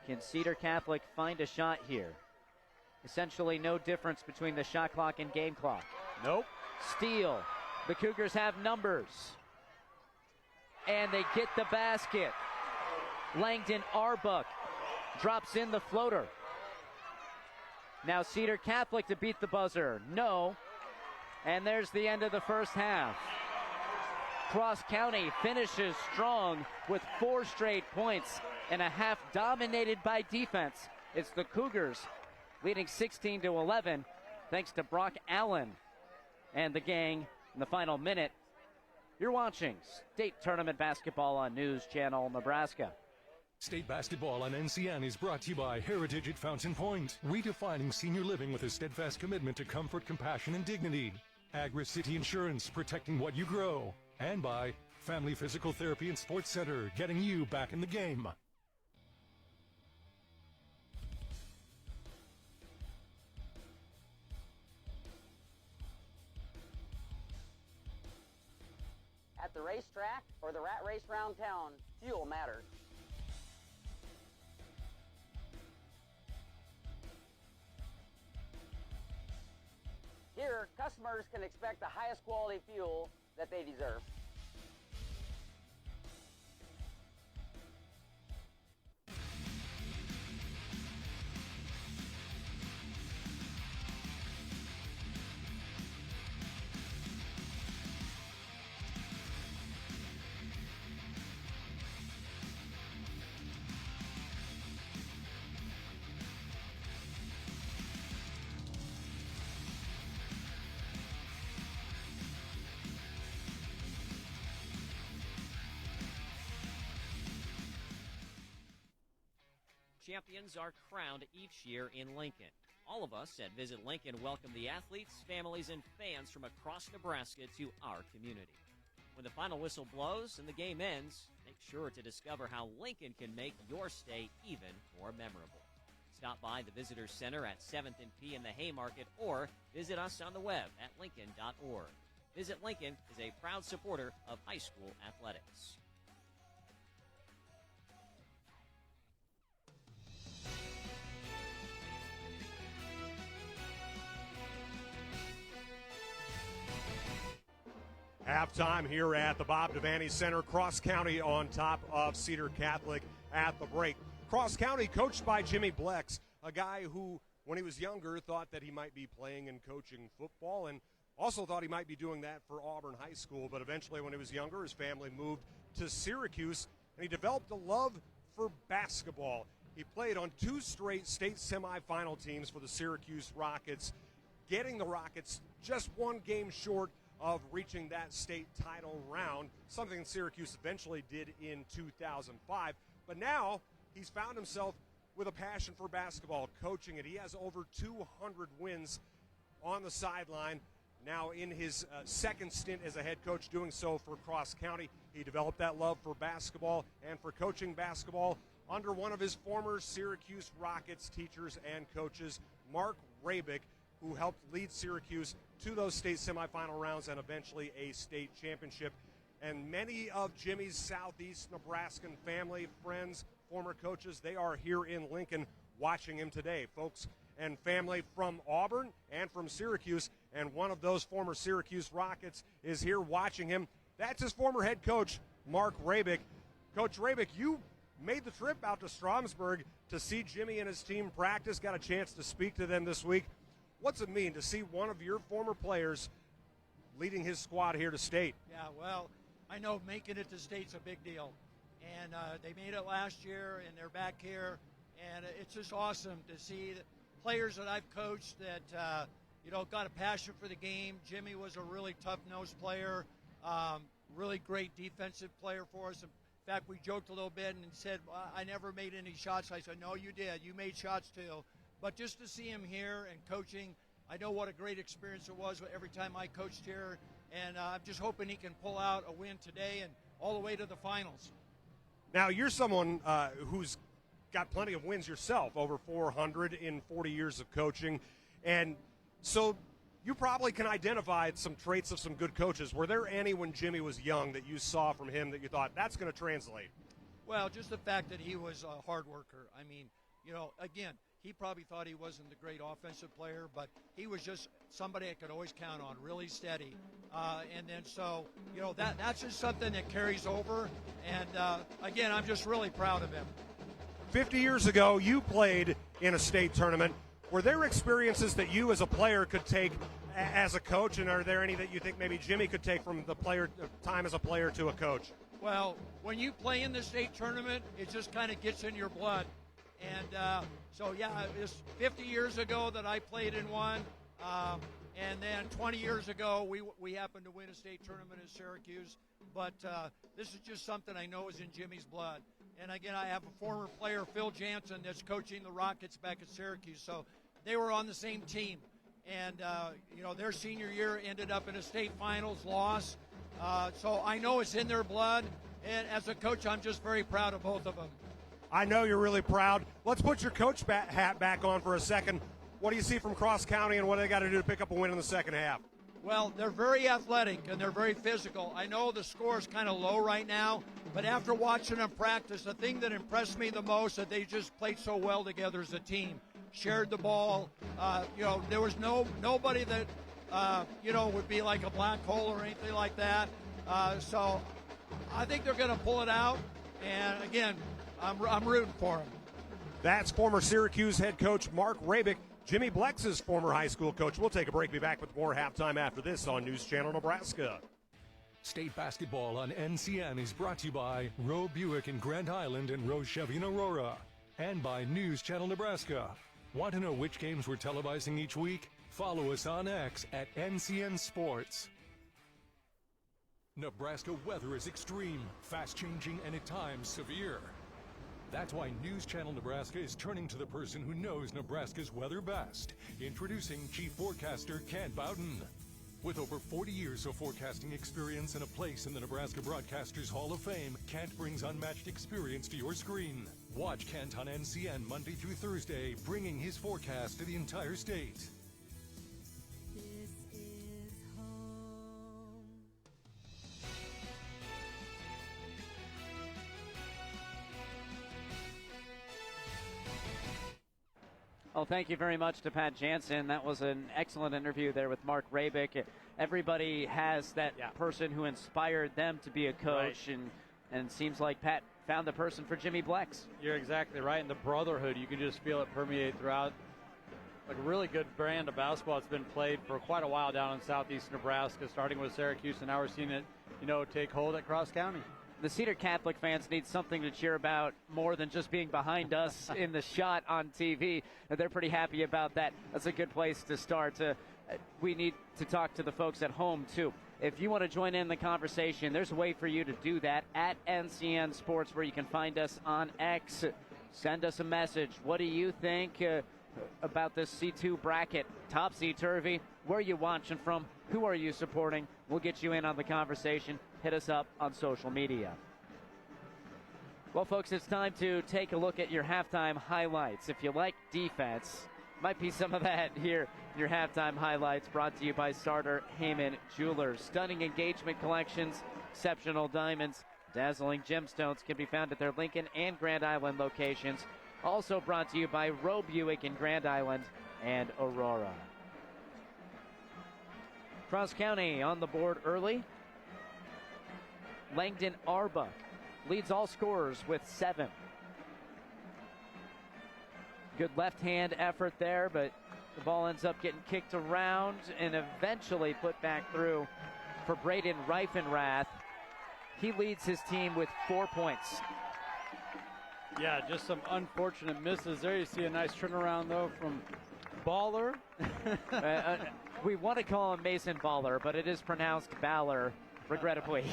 Can Cedar Catholic find a shot here? Essentially no difference between the shot clock and game clock. Nope. Steal. The Cougars have numbers. And they get the basket. Langdon Arbuck drops in the floater. Now Cedar Catholic to beat the buzzer. No. And there's the end of the first half. Cross County finishes strong with 4 straight points and a half dominated by defense. It's the Cougars leading 16-11 thanks to Brock Allen and the gang in the final minute. You're watching State Tournament Basketball on News Channel Nebraska. State Basketball on NCN is brought to you by Heritage at Fountain Point, redefining senior living with a steadfast commitment to comfort, compassion, and dignity. Agri-City Insurance, protecting what you grow. And by Family Physical Therapy and Sports Center, getting you back in the game. At the racetrack or the rat race round town, fuel matters. Here, customers can expect the highest quality fuel that they deserve. Champions are crowned each year in Lincoln. All of us at Visit Lincoln welcome the athletes, families, and fans from across Nebraska to our community. When the final whistle blows and the game ends, make sure to discover how Lincoln can make your stay even more memorable. Stop by the Visitor Center at 7th and P in the Haymarket or visit us on the web at lincoln.org. Visit Lincoln is a proud supporter of high school athletics. Halftime here at the Bob Devaney Center. Cross County on top of Cedar Catholic at the break. Cross County coached by Jimmy Blex, a guy who, when he was younger, thought that he might be playing and coaching football and also thought he might be doing that for Auburn High School. But eventually, when he was younger, his family moved to Syracuse, and he developed a love for basketball. He played on 2 straight state semifinal teams for the Syracuse Rockets, getting the Rockets just 1 game short of reaching that state title round, something Syracuse eventually did in 2005. But now he's found himself with a passion for basketball, coaching it. He has over 200 wins on the sideline. Now in his second stint as a head coach, doing so for Cross County. He developed that love for basketball and for coaching basketball under one of his former Syracuse Rockets teachers and coaches, Mark Rabick, who helped lead Syracuse to those state semifinal rounds and eventually a state championship. And many of Jimmy's Southeast Nebraskan family, friends, former coaches, they are here in Lincoln watching him today. Folks and family from Auburn and from Syracuse, and one of those former Syracuse Rockets is here watching him. That's his former head coach, Mark Rabick. Coach Rabick, you made the trip out to Stromsburg to see Jimmy and his team practice, got a chance to speak to them this week. What's it mean to see one of your former players leading his squad here to state? Yeah, well, I know making it to state's a big deal. And they made it last year, and they're back here. And it's just awesome to see the players that I've coached that, got a passion for the game. Jimmy was a really tough-nosed player, really great defensive player for us. In fact, we joked a little bit and said, I never made any shots. I said, no, you did. You made shots too. But just to see him here and coaching, I know what a great experience it was every time I coached here. And I'm just hoping he can pull out a win today and all the way to the finals. Now, you're someone who's got plenty of wins yourself, over 400 in 40 years of coaching. And so you probably can identify some traits of some good coaches. Were there any when Jimmy was young that you saw from him that you thought, that's going to translate? Well, just the fact that he was a hard worker. I mean, again, he probably thought he wasn't the great offensive player, but he was just somebody I could always count on, really steady. And then so, that's just something that carries over. And, again, I'm just really proud of him. 50 years ago, you played in a state tournament. Were there experiences that you as a player could take as a coach, and are there any that you think maybe Jimmy could take from the player time as a player to a coach? Well, when you play in the state tournament, it just kind of gets in your blood. And so, yeah, it was 50 years ago that I played in one. And then 20 years ago, we happened to win a state tournament in Syracuse. But this is just something I know is in Jimmy's blood. And again, I have a former player, Phil Jansen, that's coaching the Rockets back at Syracuse. So they were on the same team. And, their senior year ended up in a state finals loss. So I know it's in their blood. And as a coach, I'm just very proud of both of them. I know you're really proud. Let's put your coach hat back on for a second. What do you see from Cross County, and what do they got to do to pick up a win in the second half? Well, they're very athletic and they're very physical. I know the score is kind of low right now, but after watching them practice, the thing that impressed me the most that they just played so well together as a team. Shared the ball. There was nobody that would be like a black hole or anything like that. So I think they're going to pull it out. And again, I'm rooting for them. That's former Syracuse head coach Mark Rabick, Jimmy Blex's former high school coach. We'll take a break. Be back with more halftime after this on News Channel Nebraska. State basketball on NCN is brought to you by Roe Buick in Grand Island and Roe Chevy in Aurora. And by News Channel Nebraska. Want to know which games we're televising each week? Follow us on X at NCN Sports. Nebraska weather is extreme, fast-changing, and at times severe. That's why News Channel Nebraska is turning to the person who knows Nebraska's weather best. Introducing Chief Forecaster Kent Bowden. With over 40 years of forecasting experience and a place in the Nebraska Broadcasters Hall of Fame, Kent brings unmatched experience to your screen. Watch Kent on NCN Monday through Thursday, bringing his forecast to the entire state. Well, thank you very much to Pat Jansen. That was an excellent interview there with Mark Rabick. Everybody has that person who inspired them to be a coach, Right. and it seems like Pat found the person for Jimmy Blex. You're exactly right. And the brotherhood, you can just feel it permeate throughout. Like a really good brand of basketball that's been played for quite a while down in southeast Nebraska, starting with Syracuse, and now we're seeing it, take hold at Cross County. The Cedar Catholic fans need something to cheer about more than just being behind us in the shot on TV. And they're pretty happy about that. That's a good place to start. We need to talk to the folks at home, too. If you want to join in the conversation, there's a way for you to do that at NCN Sports, where you can find us on X. Send us a message. What do you think about this C2 bracket? Topsy-turvy. Where are you watching from? Who are you supporting? We'll get you in on the conversation. Hit us up on social media. Well, folks, it's time to take a look at your halftime highlights. If you like defense, might be some of that here. Your halftime highlights brought to you by Starter Heyman Jewelers. Stunning engagement collections, exceptional diamonds, dazzling gemstones can be found at their Lincoln and Grand Island locations. Also brought to you by Roe Buick in Grand Island and Aurora. Cross County on the board early. Langdon Arbuck leads all scorers with 7. Good left-hand effort there, but the ball ends up getting kicked around and eventually put back through for Braden Reifenrath. He leads his team with 4 points. Yeah, just some unfortunate misses there. You see a nice turnaround, though, from Baller. We want to call him Mason Baller, but it is pronounced Baller, regrettably.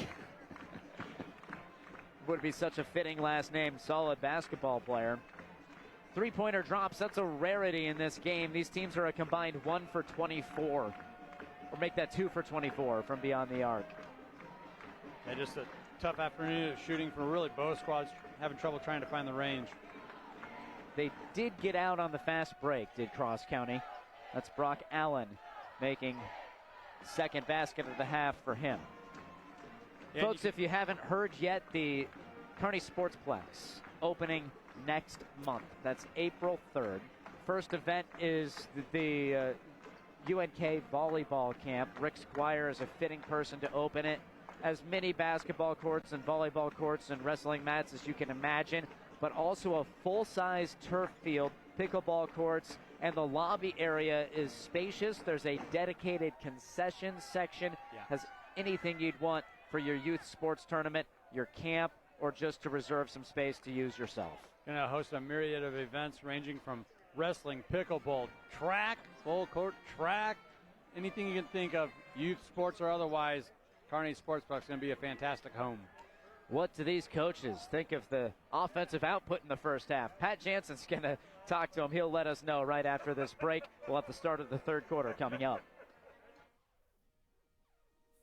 Would be such a fitting last name. Solid basketball player. Three-pointer drops, that's a rarity in this game. These teams are a combined 1 for 24. Or make that 2 for 24 from beyond the arc. Yeah, just a tough afternoon of shooting for really both squads, having trouble trying to find the range. They did get out on the fast break, did Cross County. That's Brock Allen making second basket of the half for him. Yeah, folks, if you haven't heard yet, the Kearney Sportsplex opening next month. That's April 3rd. First event is the UNK volleyball camp. Rick Squire is a fitting person to open it. As many basketball courts and volleyball courts and wrestling mats as you can imagine, but also a full-size turf field, pickleball courts, and the lobby area is spacious. There's a dedicated concession section. Has anything you'd want for your youth sports tournament, your camp, or just to reserve some space to use yourself. Going to host a myriad of events ranging from wrestling, pickleball, track, full court track, anything you can think of, youth sports or otherwise. Kearney Sportsbook is going to be a fantastic home. What do these coaches think of the offensive output in the first half? Pat Jansen's going to talk to him. He'll let us know right after this break. We'll have the start of the third quarter coming up.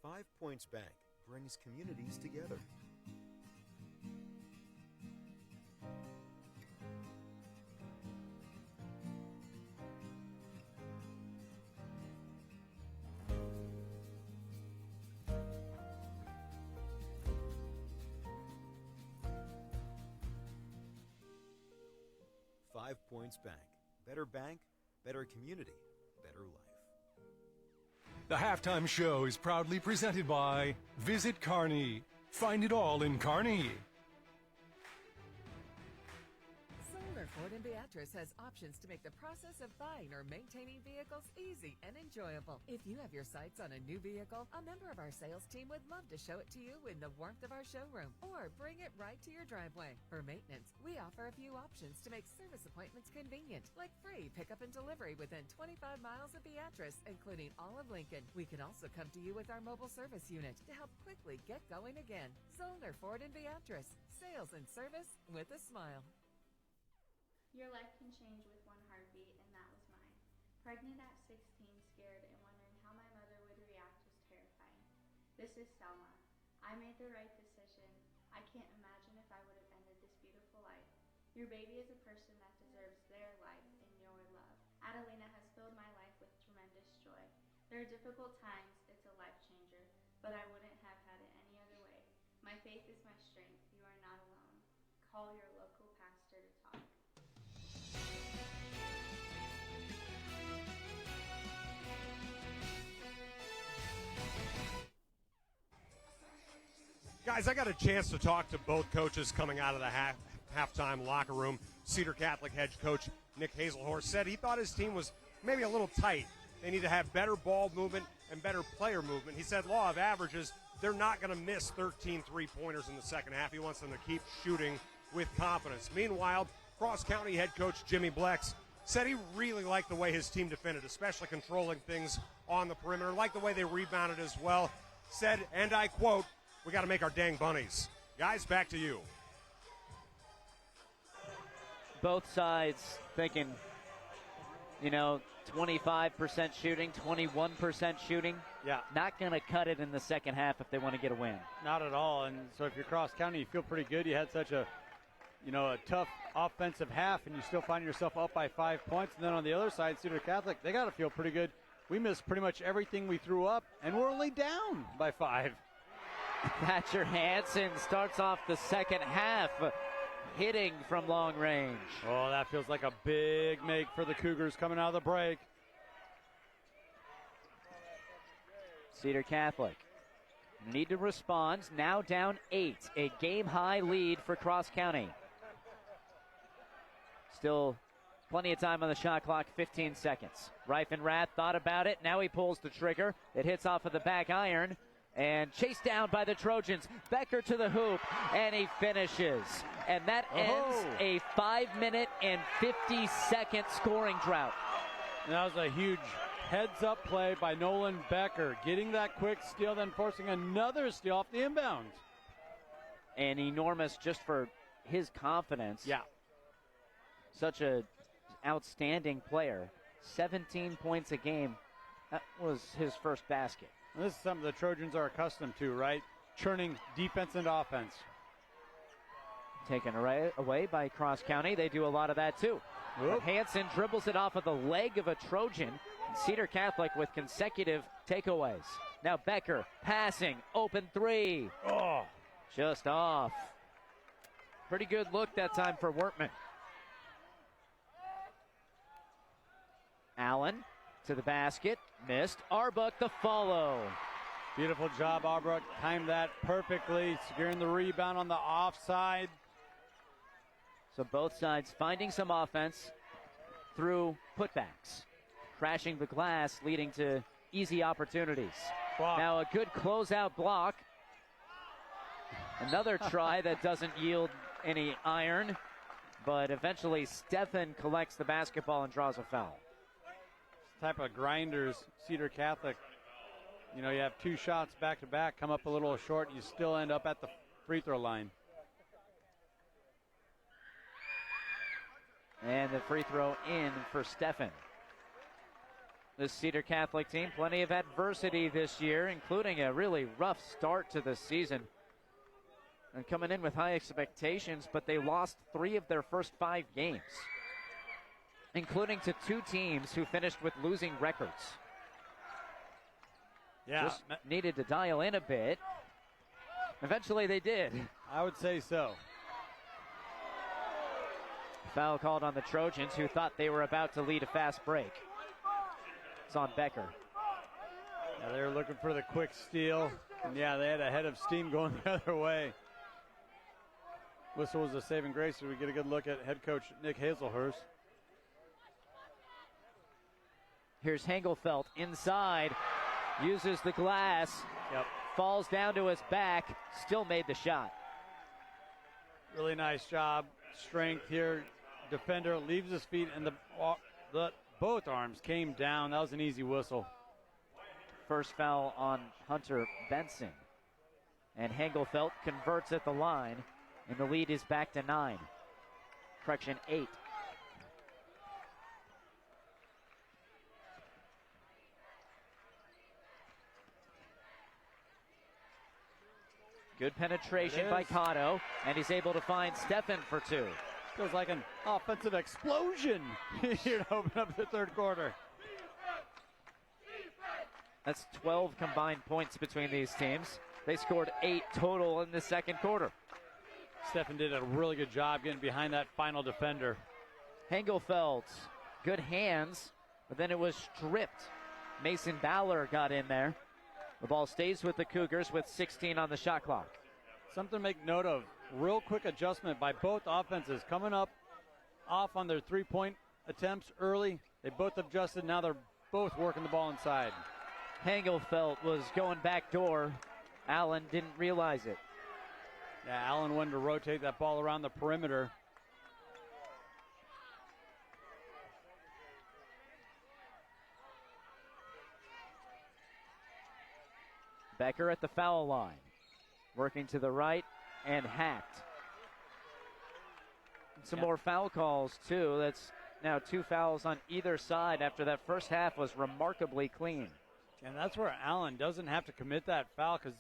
5 Points Bank brings communities together. Points Bank, better community, better life. The halftime show is proudly presented by Visit Kearney. Find it all in Kearney. Ford and Beatrice has options to make the process of buying or maintaining vehicles easy and enjoyable. If you have your sights on a new vehicle, a member of our sales team would love to show it to you in the warmth of our showroom or bring it right to your driveway. For maintenance, we offer a few options to make service appointments convenient, like free pickup and delivery within 25 miles of Beatrice, including all of Lincoln. We can also come to you with our mobile service unit to help quickly get going again. Zollner Ford and Beatrice, sales and service with a smile. Your life can change with one heartbeat, and that was mine. Pregnant at 16, scared, and wondering how my mother would react was terrifying. This is Selma. I made the right decision. I can't imagine if I would have ended this beautiful life. Your baby is a person that deserves their life and your love. Adelina has filled my life with tremendous joy. There are difficult times, it's a life changer, but I wouldn't have had it any other way. My faith is my strength. You are not alone. Call your local pastor to talk. Guys, I got a chance to talk to both coaches coming out of the halftime locker room. Cedar Catholic head coach Nick Hazelhorst said he thought his team was maybe a little tight. They need to have better ball movement and better player movement. He said law of averages, they're not going to miss 13 three-pointers in the second half. He wants them to keep shooting with confidence. Meanwhile, Cross County head coach Jimmy Blex said he really liked the way his team defended, especially controlling things on the perimeter, liked the way they rebounded as well. Said, and I quote, "We got to make our dang bunnies." Guys, back to you. Both sides thinking, 25% shooting, 21% shooting. Yeah. Not going to cut it in the second half if they want to get a win. Not at all. And so if you're Cross County, you feel pretty good. You had such a tough offensive half, and you still find yourself up by 5 points. And then on the other side, Cedar Catholic, they got to feel pretty good. We missed pretty much everything we threw up, and we're only down by 5. Thatcher Hansen starts off the second half hitting from long range. Oh, that feels like a big make for the Cougars coming out of the break. Cedar Catholic need to respond. Now down 8. A game-high lead for Cross County. Still plenty of time on the shot clock, 15 seconds. Reifenrath thought about it. Now he pulls the trigger. It hits off of the back iron. And chased down by the Trojans. Becker to the hoop, and he finishes. And that ends a 5-minute and 50-second scoring drought. And that was a huge heads-up play by Nolan Becker, getting that quick steal, then forcing another steal off the inbounds. And enormous just for his confidence. Yeah. Such a outstanding player. 17 points a game. That was his first basket. And this is something the Trojans are accustomed to, right? Churning defense and offense. Taken away by Cross County. They do a lot of that, too. Hansen dribbles it off of the leg of a Trojan. Cedar Catholic with consecutive takeaways. Now Becker passing. Open three. Oh. Just off. Pretty good look that time for Wortman. Allen to the basket. Missed. Arbuk the follow. Beautiful job, Arbuk. Timed that perfectly. Securing the rebound on the offside. So both sides finding some offense. through putbacks, crashing the glass, leading to easy opportunities. Block. Now a good closeout block. Another try that doesn't yield any iron, but eventually Stefan collects the basketball and draws a foul. This type of grinders, Cedar Catholic, you know, you have 2 shots back to back, come up a little short, you still end up at the free throw line. And the free throw in for Stefan. This Cedar Catholic team, plenty of adversity this year, including a really rough start to the season. And coming in with high expectations, but they lost 3 of their first 5 games, including to 2 teams who finished with losing records. Yeah. Just needed to dial in a bit. Eventually they did. I would say so. Foul called on the Trojans, who thought they were about to lead a fast break. It's on Becker. Yeah, they were looking for the quick steal. And yeah, they had a head of steam going the other way. Whistle was a saving grace, so we get a good look at head coach Nick Hazelhurst. Here's Hengelfeld inside, uses the glass, falls down to his back, still made the shot. Really nice job, strength here. Defender leaves his feet, and both arms came down. That was an easy whistle. First foul on Hunter Benson. And Hengelfeld converts at the line, and the lead is back to 9. Correction, 8. Good penetration by Cotto, and he's able to find Stefan for 2. Feels like an offensive explosion here to open up the third quarter. That's 12 combined points between these teams. They scored 8 total in the second quarter. Stefan did a really good job getting behind that final defender. Hengelfeld, good hands, but then it was stripped. Mason Bowler got in there. The ball stays with the Cougars with 16 on the shot clock. Something to make note of. Real quick adjustment by both offenses. Coming up off on their three-point attempts early. They both adjusted. Now they're both working the ball inside. Hengelfeld was going back door. Allen didn't realize it. Yeah, Allen wanted to rotate that ball around the perimeter. Becker at the foul line. Working to the right and hacked. Some more foul calls, too. That's now 2 fouls on either side after that first half was remarkably clean. And that's where Allen doesn't have to commit that foul because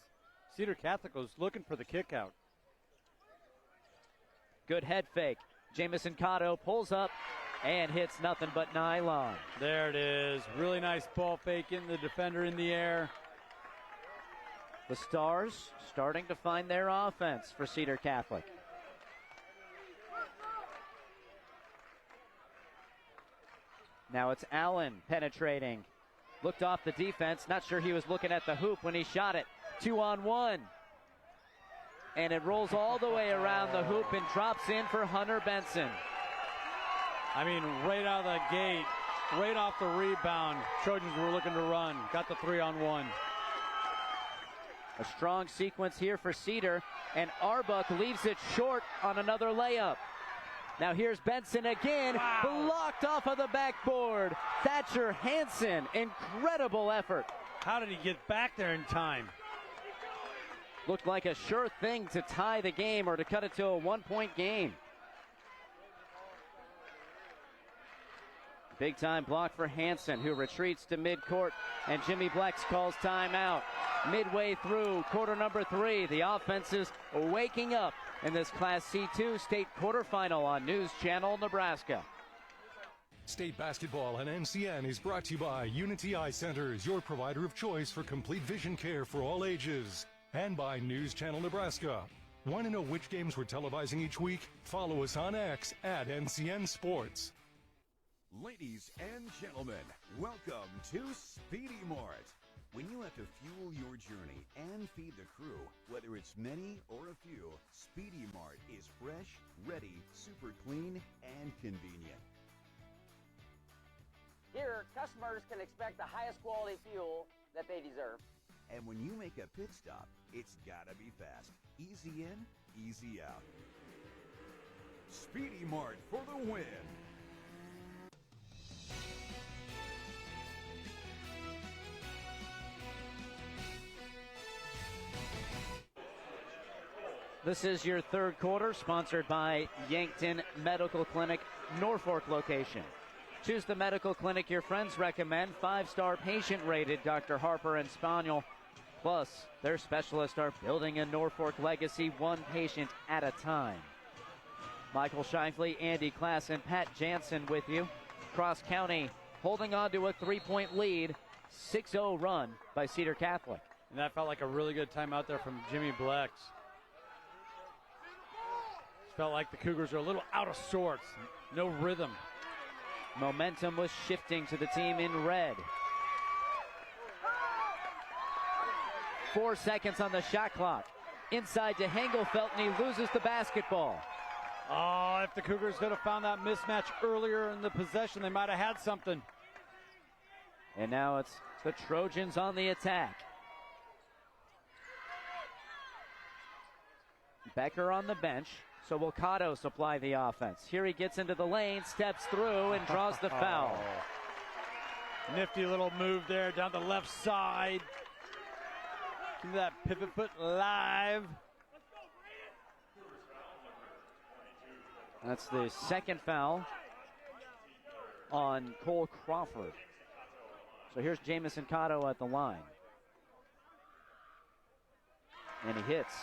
Cedar Catholic was looking for the kick out. Good head fake. Jamison Cotto pulls up and hits nothing but nylon. There it is. Really nice ball fake, getting the defender in the air. The Stars starting to find their offense for Cedar Catholic. Now it's Allen penetrating. Looked off the defense. Not sure he was looking at the hoop when he shot it. 2-on-1. And it rolls all the way around the hoop and drops in for Hunter Benson. I mean, right out of the gate, right off the rebound, Trojans were looking to run. Got the 3-on-1. A strong sequence here for Cedar, and Arbuck leaves it short on another layup. Now here's Benson again, blocked off of the backboard. Thatcher Hansen, incredible effort. How did he get back there in time? Looked like a sure thing to tie the game or to cut it to a 1-point game. Big time block for Hansen, who retreats to midcourt, and Jimmy Blex calls timeout. Midway through quarter number 3, the offense is waking up in this Class C2 state quarterfinal on News Channel Nebraska. State basketball on NCN is brought to you by Unity Eye Centers, your provider of choice for complete vision care for all ages. And by News Channel Nebraska. Want to know which games we're televising each week? Follow us on X at NCN Sports. Ladies and gentlemen, welcome to Speedy Mart. When you have to fuel your journey and feed the crew, whether it's many or a few, Speedy Mart is fresh, ready, super clean, and convenient. Here, customers can expect the highest quality fuel that they deserve. And when you make a pit stop, it's gotta be fast. Easy in, easy out. Speedy Mart for the win. This is your third quarter, sponsored by Yankton Medical Clinic, Norfolk location. Choose the medical clinic your friends recommend. 5-star patient rated, Dr. Harper and Spaniel. Plus, their specialists are building a Norfolk legacy, one patient at a time. Michael Shifley, Andy Klass, and Pat Jansen with you. Cross County holding on to a 3-point lead. 6-0 run by Cedar Catholic. And that felt like a really good time out there from Jimmy Blex. Felt like the Cougars are a little out of sorts. No rhythm. Momentum was shifting to the team in red. 4 seconds on the shot clock. Inside to Hengelfelt, and he loses the basketball. Oh, if the Cougars could have found that mismatch earlier in the possession, they might have had something. And now it's the Trojans on the attack. Becker on the bench. So will Cotto supply the offense? Here he gets into the lane, steps through, and draws the foul. Nifty little move there down the left side. Give that pivot foot live. That's the second foul on Cole Crawford. So here's Jamison Cotto at the line. And he hits.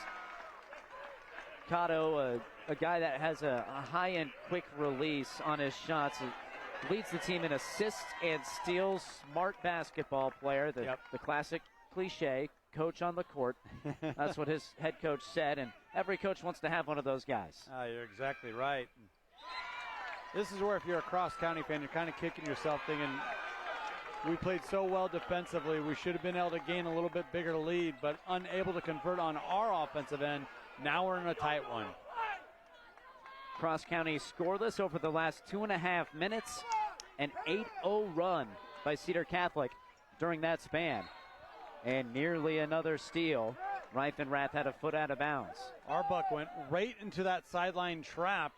Cotto, a guy that has a high-end quick release on his shots. He leads the team in assists and steals. Smart basketball player, the classic cliche, coach on the court. That's what his head coach said, and every coach wants to have one of those guys. You're exactly right. This is where if you're a cross-county fan, you're kind of kicking yourself thinking, we played so well defensively, we should have been able to gain a little bit bigger lead, but unable to convert on our offensive end. Now we're in a tight one. Cross County scoreless over the last 2.5 minutes. An 8-0 run by Cedar Catholic during that span. And nearly another steal. Reifenrath had a foot out of bounds. Arbuck went right into that sideline trap.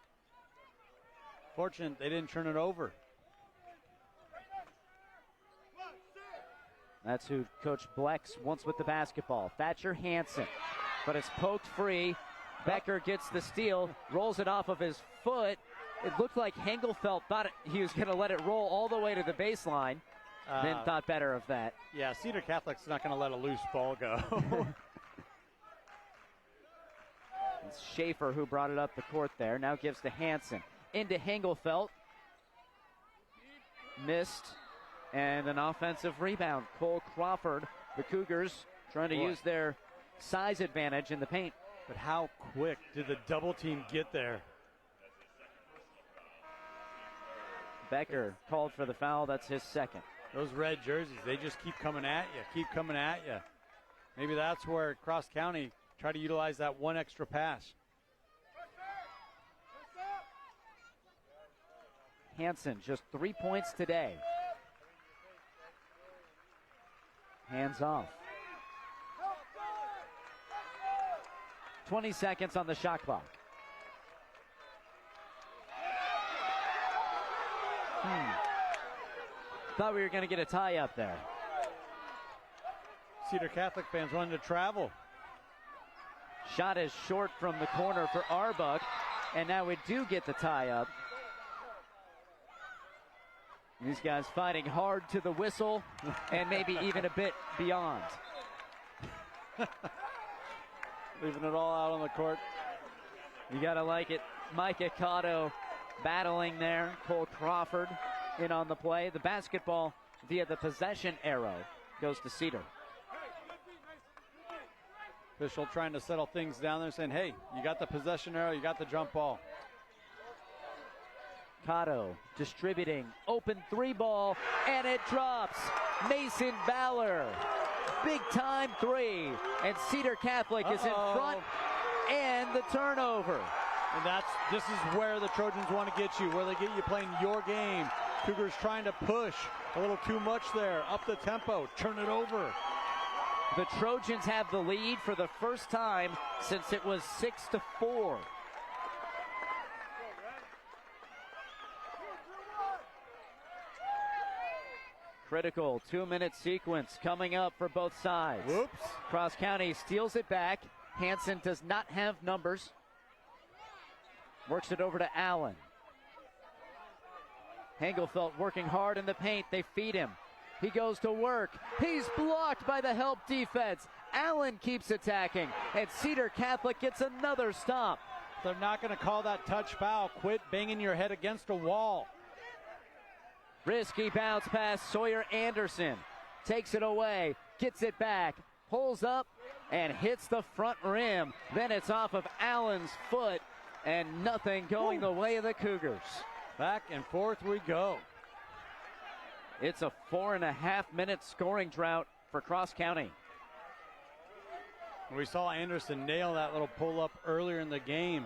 Fortunate they didn't turn it over. That's who Coach Blex wants with the basketball. Thatcher Hansen. But it's poked free. Becker gets the steal, rolls it off of his foot. It looked like Hengelfelt thought he was going to let it roll all the way to the baseline, then thought better of that. Yeah, Cedar Catholic's not going to let a loose ball go. It's Schaefer who brought it up the court there. Now gives to Hansen. Into Hengelfelt. Missed. And an offensive rebound. Cole Crawford, the Cougars, trying to use their size advantage in the paint. But how quick did the double team get there? Becker called for the foul. That's his second. Those red jerseys, they just keep coming at you, Maybe that's where Cross County tried to utilize that one extra pass. Hansen, just 3 points today. Hands off. 20 seconds on the shot clock. Thought we were going to get a tie up there. Cedar Catholic fans wanted to travel. Shot is short from the corner for Arbuck, and now we do get the tie up. These guys fighting hard to the whistle and maybe even a bit beyond. Leaving it all out on the court. You got to like it. Micah Cotto battling there. Cole Crawford in on the play. The basketball via the possession arrow goes to Cedar. Official trying to settle things down there, saying, hey, you got the possession arrow, you got the jump ball. Cotto distributing, open three ball, and it drops. Mason Ballard, big time three, and Cedar Catholic is in front, and the turnover. And this is where the Trojans want to get you, where they get you playing your game, Cougars trying to push a little too much there. Up the tempo, turn it over. The Trojans have the lead for the first time since it was 6-4. Critical 2-minute sequence coming up for both sides. Whoops. Cross County steals it back. Hansen does not have numbers. Works it over to Allen. Hengelfeld working hard in the paint. They feed him. He goes to work. He's blocked by the help defense. Allen keeps attacking, and Cedar Catholic gets another stop. They're not going to call that touch foul. Quit banging your head against a wall. Risky bounce pass. Sawyer Anderson takes it away, gets it back, pulls up, and hits the front rim. Then it's off of Allen's foot, and nothing going the way of the Cougars. Back and forth we go. It's a 4.5-minute scoring drought for Cross County. We saw Anderson nail that little pull-up earlier in the game.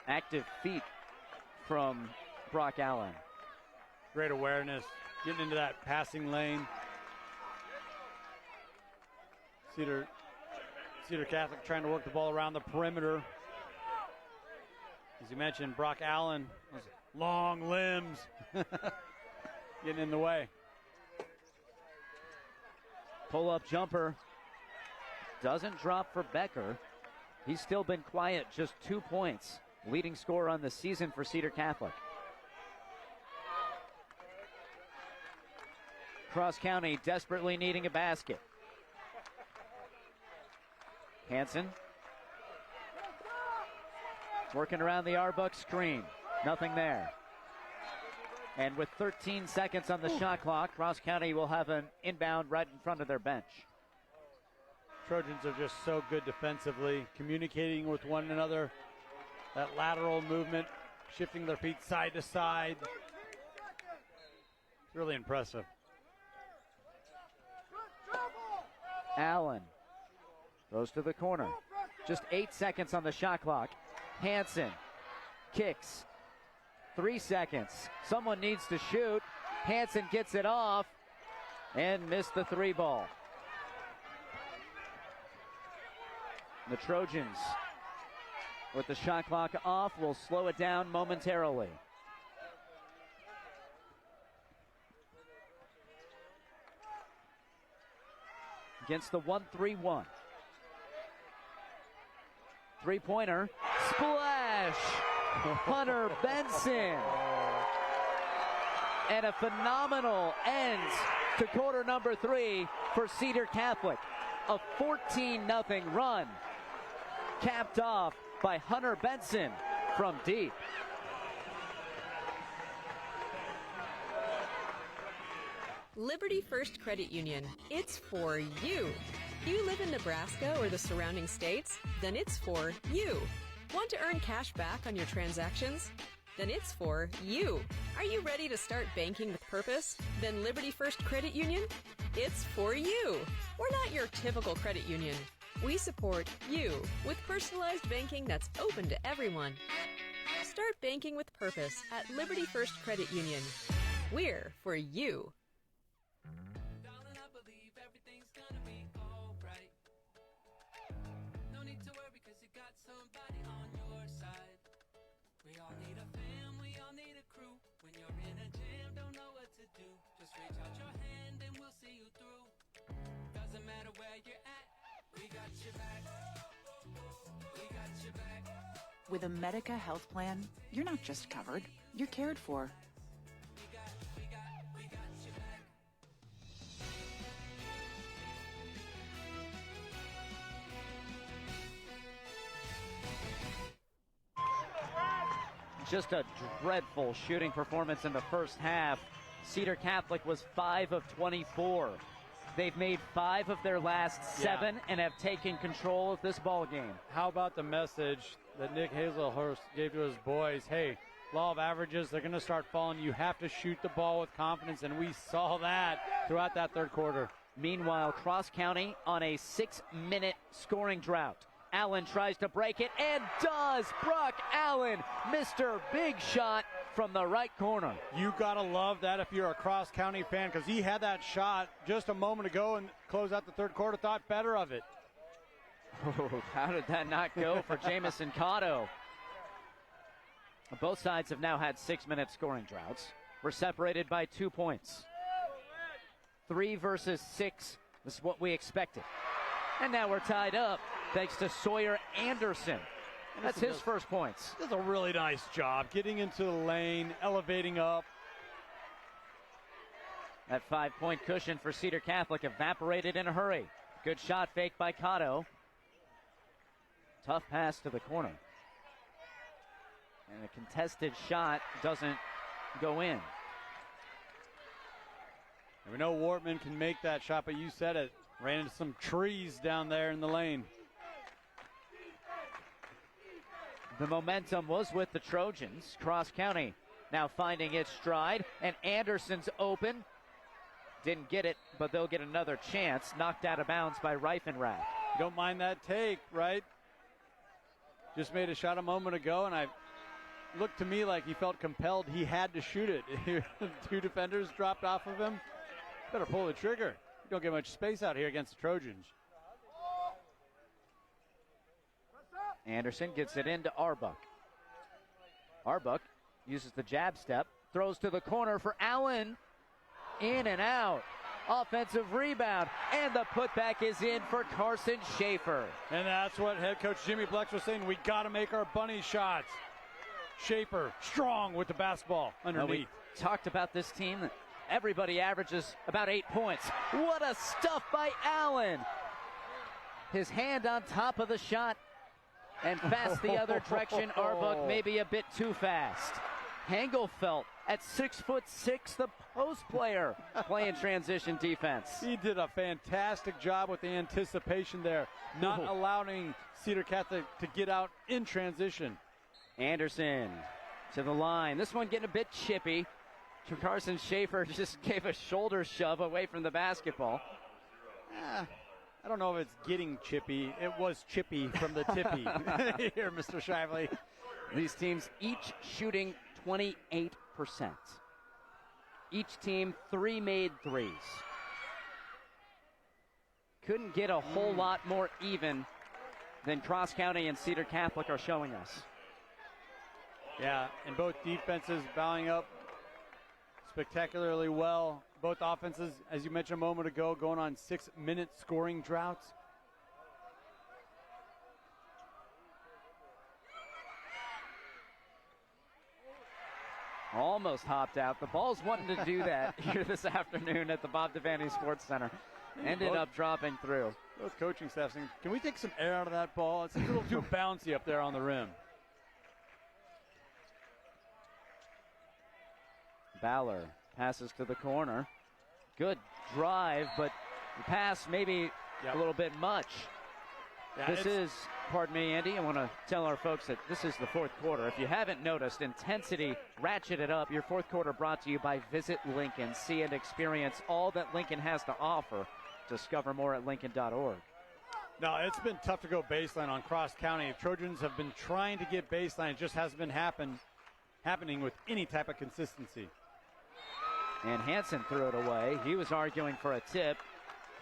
Active feet from Brock Allen. Great awareness, getting into that passing lane. Cedar Catholic trying to work the ball around the perimeter. As you mentioned, Brock Allen, those long limbs getting in the way. Pull-up jumper doesn't drop for Becker. He's still been quiet, just 2 points. Leading scorer on the season for Cedar Catholic. Cross County desperately needing a basket. Hansen working around the Arbuck screen. Nothing there. And with 13 seconds on the shot clock, Cross County will have an inbound right in front of their bench. Trojans are just so good defensively, communicating with one another. That lateral movement, shifting their feet side to side. It's really impressive. Allen goes to the corner. Just 8 seconds on the shot clock. Hansen kicks. 3 seconds. Someone needs to shoot. Hansen gets it off and missed the 3 ball. The Trojans, with the shot clock off, will slow it down momentarily. Against the 1-3-1. Three-pointer. Splash! Hunter Benson. And a phenomenal end to quarter number 3 for Cedar Catholic. A 14-0 run. Capped off by Hunter Benson from deep. Liberty First Credit Union. It's for you. You live in Nebraska or the surrounding states? Then it's for you. Want to earn cash back on your transactions? Then it's for you. Are you ready to start banking with purpose? Then Liberty First Credit Union? It's for you. We're not your typical credit union. We support you with personalized banking that's open to everyone. Start banking with purpose at Liberty First Credit Union. We're for you. With a Medica health plan, you're not just covered, you're cared for. Just a dreadful shooting performance in the first half. Cedar Catholic was 5 of 24. They've made 5 of their last 7 and have taken control of this ball game. How about the message that Nick Hazelhurst gave to his boys? Hey, law of averages, they're going to start falling. You have to shoot the ball with confidence, and we saw that throughout that third quarter. Meanwhile, Cross County on a 6-minute scoring drought. Allen tries to break it and does. Brock Allen, Mr. Big Shot from the right corner. You got to love that if you're a Cross County fan, because he had that shot just a moment ago and closed out the third quarter, thought better of it. Oh, how did that not go for Jamison Cotto? Both sides have now had 6-minute scoring droughts. We're separated by 2 points. 3 versus 6 is what we expected. And now we're tied up thanks to Sawyer Anderson. That's his first points. Does a really nice job getting into the lane, elevating up. That 5-point cushion for Cedar Catholic evaporated in a hurry. Good shot fake by Cotto. Tough pass to the corner. And a contested shot doesn't go in. And we know Wortman can make that shot, but you said it. Ran into some trees down there in the lane. The momentum was with the Trojans. Cross County now finding its stride, and Anderson's open. Didn't get it, but they'll get another chance. Knocked out of bounds by Reifenrath. You don't mind that take, right? Just made a shot a moment ago, and I looked to me like he felt compelled. He had to shoot it. 2 defenders dropped off of him. Better pull the trigger. You don't get much space out here against the Trojans. Anderson gets it into Arbuck. Arbuck uses the jab step, throws to the corner for Allen. In and out. Offensive rebound, and the putback is in for Carson Schaefer. And that's what head coach Jimmy Blex was saying. We got to make our bunny shots. Schaefer strong with the basketball underneath. We talked about this team. Everybody averages about 8 points. What a stuff by Allen. His hand on top of the shot and fast the other direction. Arbuck maybe a bit too fast. Hengelfelt at 6'6", the post player playing transition defense. He did a fantastic job with the anticipation there, not allowing Cedar Catholic to get out in transition. Anderson to the line. This one getting a bit chippy. Carson Schaefer just gave a shoulder shove away from the basketball. I don't know if it's getting chippy. It was chippy from the tippy here, Mr. Shively. These teams each shooting 28%. Each team 3 made threes. Couldn't get a whole lot more even than Cross County and Cedar Catholic are showing us. Yeah, and both defenses bowing up spectacularly well. Both offenses, as you mentioned a moment ago, going on 6-minute scoring droughts. Almost hopped out. The Balls wanting to do that here this afternoon at the Bob Devaney Sports Center. Ended up dropping through. Both coaching staff saying, can we take some air out of that ball? It's a little too bouncy up there on the rim. Ballard passes to the corner. Good drive, but the pass maybe a little bit much. Yeah, this is, pardon me, Andy, I want to tell our folks that this is the fourth quarter. If you haven't noticed, intensity ratcheted up. Your fourth quarter brought to you by Visit Lincoln. See and experience all that Lincoln has to offer. Discover more at Lincoln.org. No, it's been tough to go baseline on Cross County. Trojans have been trying to get baseline. It just hasn't been happening with any type of consistency. And Hansen threw it away. He was arguing for a tip.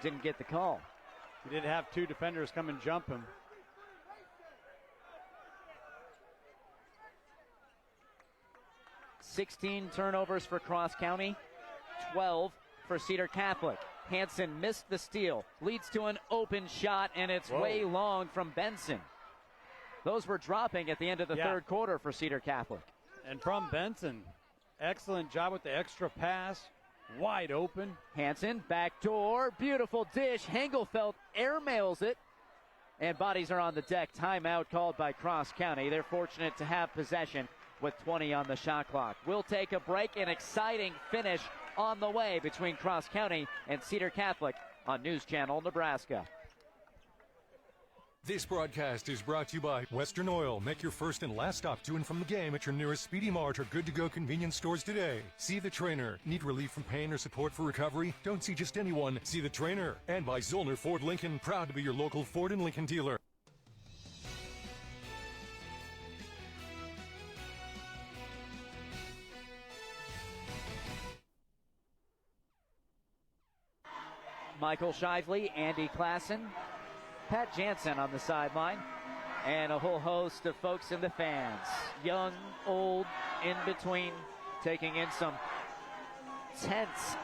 Didn't get the call. He did have 2 defenders come and jump him. $16 turnovers for Cross County, 12 for Cedar Catholic. Hansen missed the steal, leads to an open shot, and it's way long from Benson. Those were dropping at the end of the third quarter for Cedar Catholic. And from Benson, excellent job with the extra pass. Wide open. Hansen, back door, beautiful dish. Hengelfelt airmails it, and bodies are on the deck. Timeout called by Cross County. They're fortunate to have possession with 20 on the shot clock. We'll take a break. An exciting finish on the way between Cross County and Cedar Catholic on News Channel Nebraska. This broadcast is brought to you by Western Oil. Make your first and last stop to and from the game at your nearest Speedy Mart or good-to-go convenience stores today. See the trainer. Need relief from pain or support for recovery? Don't see just anyone. See the trainer. And by Zollner Ford Lincoln. Proud to be your local Ford and Lincoln dealer. Michael Shively, Andy Klassen, Pat Jansen on the sideline, and a whole host of folks in the fans. Young, old, in between, taking in some tense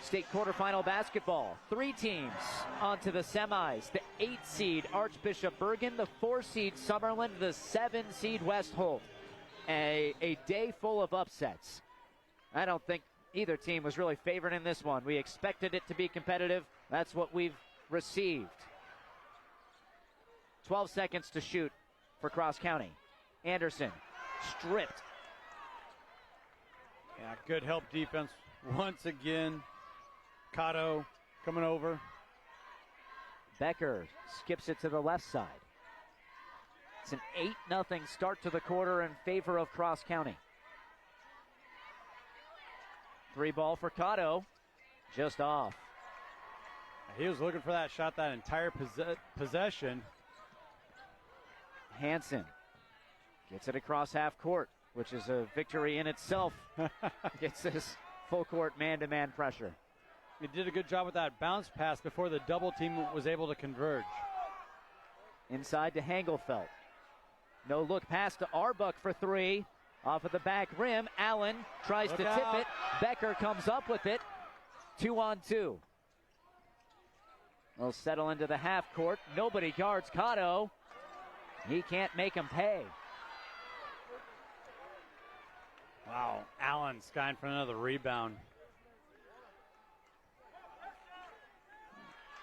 state quarterfinal basketball. 3 teams onto the semis. The 8 seed Archbishop Bergen, the 4 seed Summerlin, the 7 seed West Holt. A day full of upsets. I don't think either team was really favored in this one. We expected it to be competitive. That's what we've received. 12 seconds to shoot for Cross County. Anderson stripped. Yeah, good help defense once again. Cotto coming over. Becker skips it to the left side. It's an 8-0 start to the quarter in favor of Cross County. 3 ball for Cotto, just off. He was looking for that shot that entire possession. Hansen gets it across half court, which is a victory in itself. Gets this full court man-to-man pressure. He did a good job with that bounce pass before the double team was able to converge. Inside to Hangelfeld. No look pass to Arbuck for 3. Off of the back rim, Allen tries to tip it. Becker comes up with it. 2-on-2. They'll settle into the half court. Nobody guards Cotto. He can't make him pay. Wow, Allen skying for another rebound.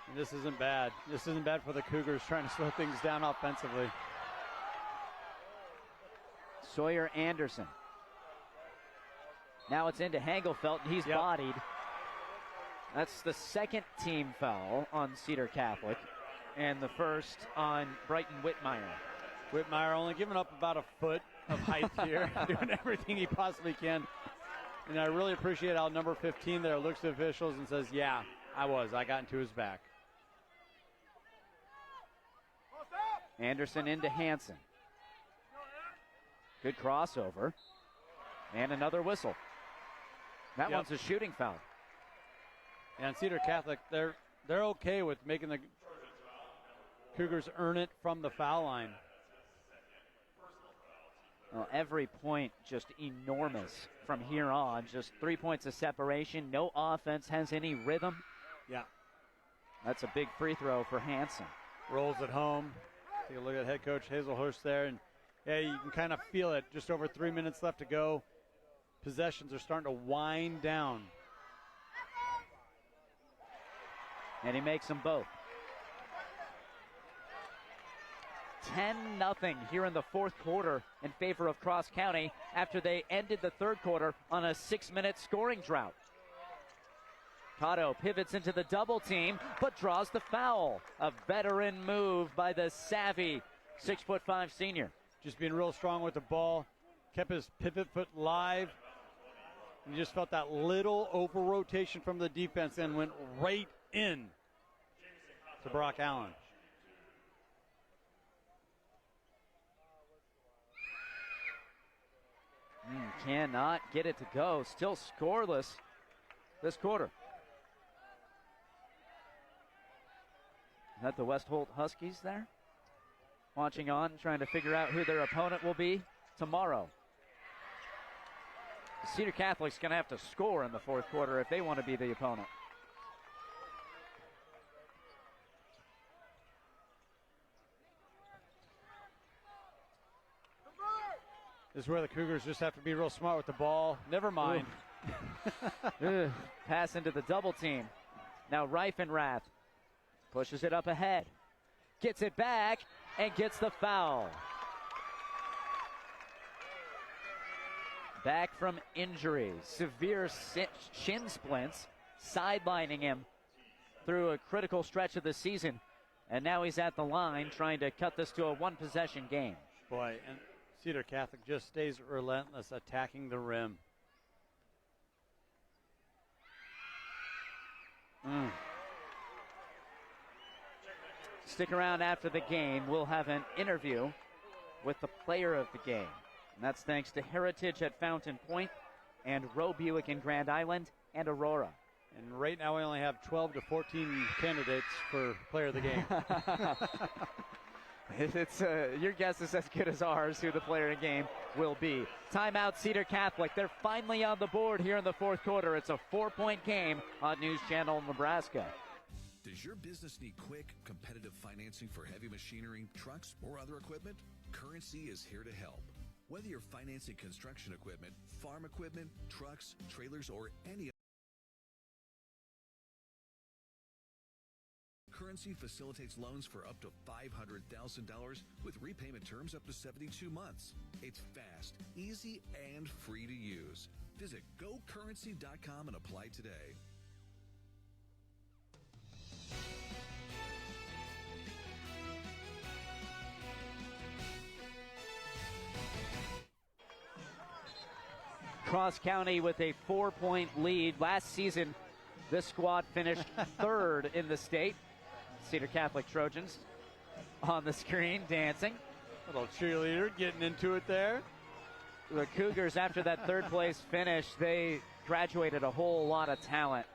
And this isn't bad. This isn't bad for the Cougars trying to slow things down offensively. Sawyer Anderson. Now it's into Hangelfeld, and he's bodied. That's the second team foul on Cedar Catholic, and the first on Brighton Whitmire. Whitmire only giving up about a foot of height here, doing everything he possibly can. And I really appreciate how number 15 there looks to officials and says, yeah, I got into his back. Anderson into Hansen. Good crossover. And another whistle. That one's a shooting foul. And Cedar Catholic, they're okay with making the Cougars earn it from the foul line. Well, every point just enormous from here on. Just 3 points of separation. No offense has any rhythm. Yeah. That's a big free throw for Hansen. Rolls it home. Take a look at head coach Hazelhurst there. And yeah, you can kind of feel it. Just over 3 minutes left to go. Possessions are starting to wind down. And he makes them both. 10-0 here in the fourth quarter in favor of Cross County after they ended the third quarter on a 6-minute scoring drought. Cotto pivots into the double team, but draws the foul. A veteran move by the savvy 6'5" senior. Just being real strong with the ball. Kept his pivot foot live. You just felt that little over-rotation from the defense and went right in to Brock Allen. Cannot get it to go. Still scoreless this quarter. Is that the West Holt Huskies there? Watching on, trying to figure out who their opponent will be tomorrow. Cedar Catholic's going to have to score in the fourth quarter if they want to be the opponent. This is where the Cougars just have to be real smart with the ball. Never mind. Pass into the double team. Now Reifenrath pushes it up ahead. Gets it back and gets the foul. Back from injury. Severe shin splints, sidelining him through a critical stretch of the season. And now he's at the line trying to cut this to a one-possession game. Boy, and Cedar Catholic just stays relentless attacking the rim. Stick around after the game. We'll have an interview with the player of the game. And that's thanks to Heritage at Fountain Point and Roe Buick in Grand Island and Aurora. And right now we only have 12 to 14 candidates for player of the game. It's your guess is as good as ours who the player of the game will be. Timeout, Cedar Catholic. They're finally on the board here in the fourth quarter. It's a 4-point game on News Channel Nebraska. Does your business need quick, competitive financing for heavy machinery, trucks, or other equipment? Currency is here to help. Whether you're financing construction equipment, farm equipment, trucks, trailers, or any Currency facilitates loans for up to $500,000 with repayment terms up to 72 months. It's fast, easy, and free to use. Visit gocurrency.com and apply today. Cross County with a 4-point lead. Last season, this squad finished third in the state. Cedar Catholic Trojans on the screen dancing. Little cheerleader getting into it there. The Cougars, after that third place finish, they graduated a whole lot of talent.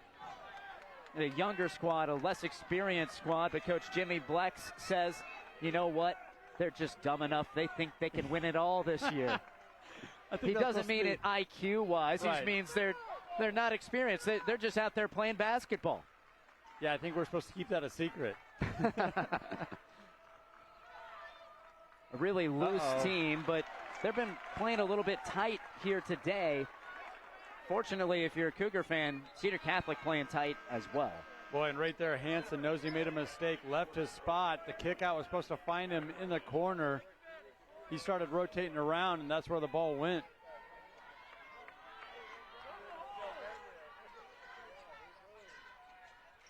A younger squad, a less experienced squad, but Coach Jimmy Blex says, you know what? They're just dumb enough. They think they can win it all this year. He doesn't mean it IQ-wise. Right. He means they're not experienced. They're just out there playing basketball. Yeah, I think we're supposed to keep that a secret. A really loose team, but they've been playing a little bit tight here today. Fortunately, if you're a Cougar fan, Cedar Catholic playing tight as well. Boy, and right there, Hansen knows he made a mistake, left his spot. The kick out was supposed to find him in the corner. He started rotating around, and that's where the ball went.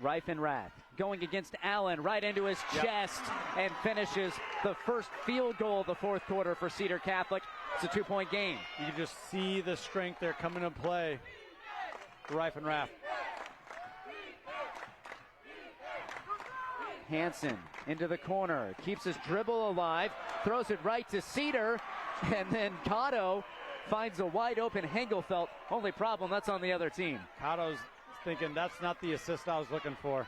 Reifenrath going against Allen right into his chest and finishes the first field goal of the fourth quarter for Cedar Catholic. It's a 2-point game. You can just see the strength there coming to play. Reifenrath. Hansen into the corner, keeps his dribble alive, throws it right to Cedar, and then Cotto finds a wide open Hengelfeld. Only problem, that's on the other team. Cotto's thinking that's not the assist I was looking for.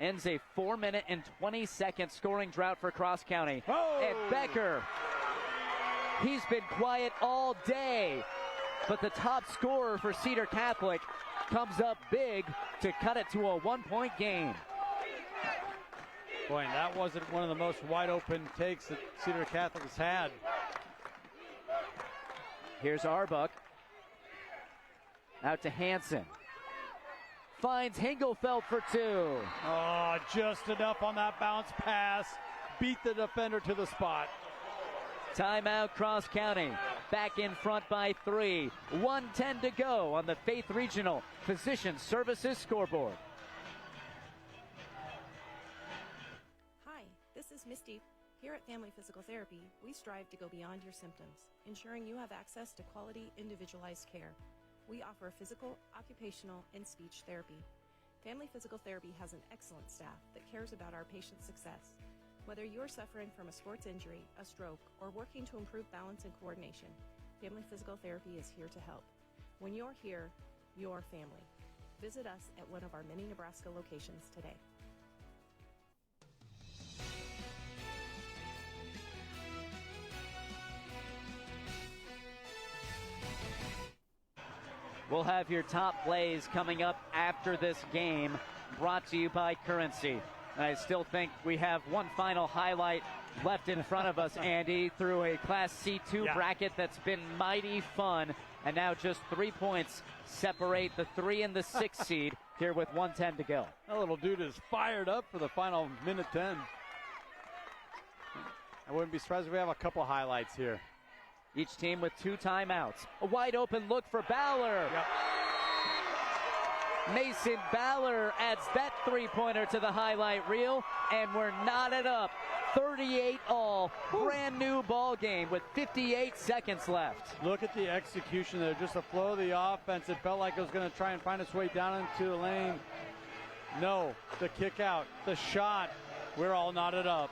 Ends a 4-minute and 20-second scoring drought for Cross County. Oh! And Becker, he's been quiet all day, but the top scorer for Cedar Catholic comes up big to cut it to a 1-point game. Boy, and that wasn't one of the most wide open takes that Cedar Catholic has had. Here's Arbuck. Out to Hansen. Finds Hengelfeld for 2. Oh, just enough on that bounce pass. Beat the defender to the spot. Timeout, Cross County. Back in front by 3. 1:10 to go on the Faith Regional Physician Services scoreboard. Hi, this is Misty. Here at Family Physical Therapy, we strive to go beyond your symptoms, ensuring you have access to quality, individualized care. We offer physical, occupational, and speech therapy. Family Physical Therapy has an excellent staff that cares about our patients' success. Whether you're suffering from a sports injury, a stroke, or working to improve balance and coordination, Family Physical Therapy is here to help. When you're here, you're family. Visit us at one of our many Nebraska locations today. We'll have your top plays coming up after this game, brought to you by Currency. And I still think we have one final highlight left in front of us, Andy, through a Class C2 bracket that's been mighty fun. And now just 3 points separate the 3 and the 6 seed here with 1:10 to go. That little dude is fired up for the final minute 10. I wouldn't be surprised if we have a couple highlights here. Each team with 2 timeouts. A wide open look for Ballard. Mason Baller adds that three-pointer to the highlight reel, and we're knotted up. 38 all, brand new ball game with 58 seconds left. Look at the execution there, just the flow of the offense. It felt like it was going to try and find its way down into the lane. No, the kick out, the shot, we're all knotted up.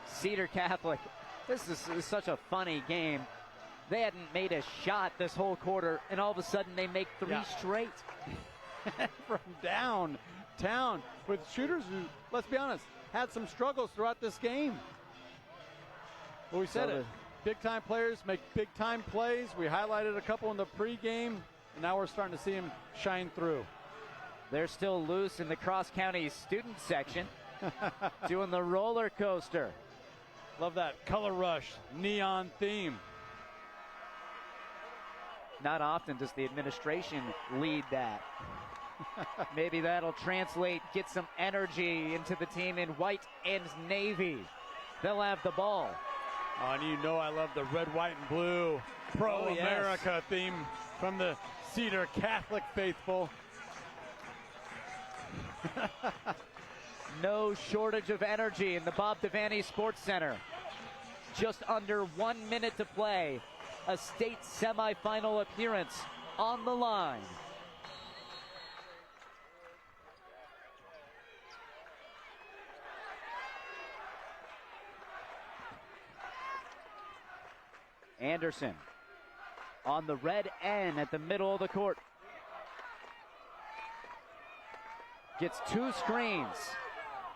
Cedar Catholic, this is such a funny game. They hadn't made a shot this whole quarter, and all of a sudden they make three straight. From downtown with shooters who, let's be honest, had some struggles throughout this game. Well, we said it. Big-time players make big-time plays. We highlighted a couple in the pregame, and now we're starting to see them shine through. They're still loose in the cross-county student section, doing the roller coaster. Love that color rush, neon theme. Not often does the administration lead that. Maybe that'll translate, get some energy into the team in white and navy. They'll have the ball. Oh, and you know I love the red, white, and blue pro-America theme from the Cedar Catholic faithful. No shortage of energy in the Bob Devaney Sports Center. Just under 1 minute to play. A state semifinal appearance on the line. Anderson on the red end at the middle of the court. Gets two screens.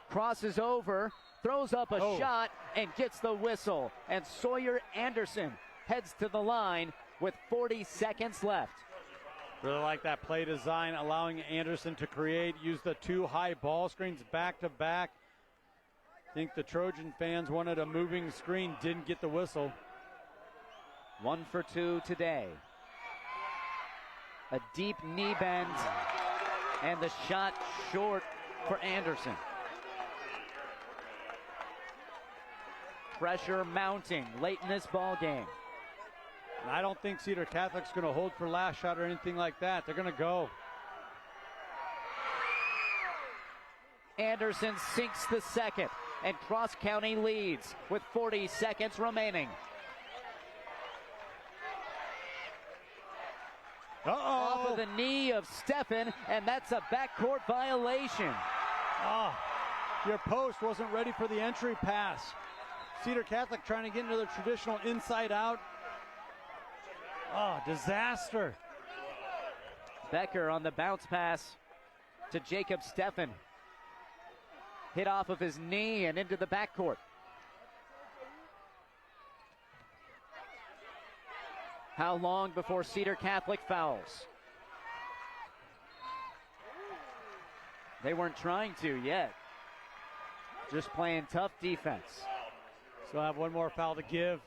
Crosses over, throws up a shot, and gets the whistle. And Sawyer Anderson heads to the line with 40 seconds left. Really like that play design, allowing Anderson to create, use the two high ball screens back to back. I think the Trojan fans wanted a moving screen, didn't get the whistle. 1 for 2 today. A deep knee bend, and the shot short for Anderson. Pressure mounting late in this ball game. And I don't think Cedar Catholic's going to hold for last shot or anything like that. They're going to go. Anderson sinks the second, and Cross County leads with 40 seconds remaining. Off of the knee of Steffen, and that's a backcourt violation. Your post wasn't ready for the entry pass. Cedar Catholic trying to get into their traditional inside out. Disaster. Becker on the bounce pass to Jacob Steffen. Hit off of his knee and into the backcourt. How long before Cedar Catholic fouls? They weren't trying to yet. Just playing tough defense. So I have one more foul to give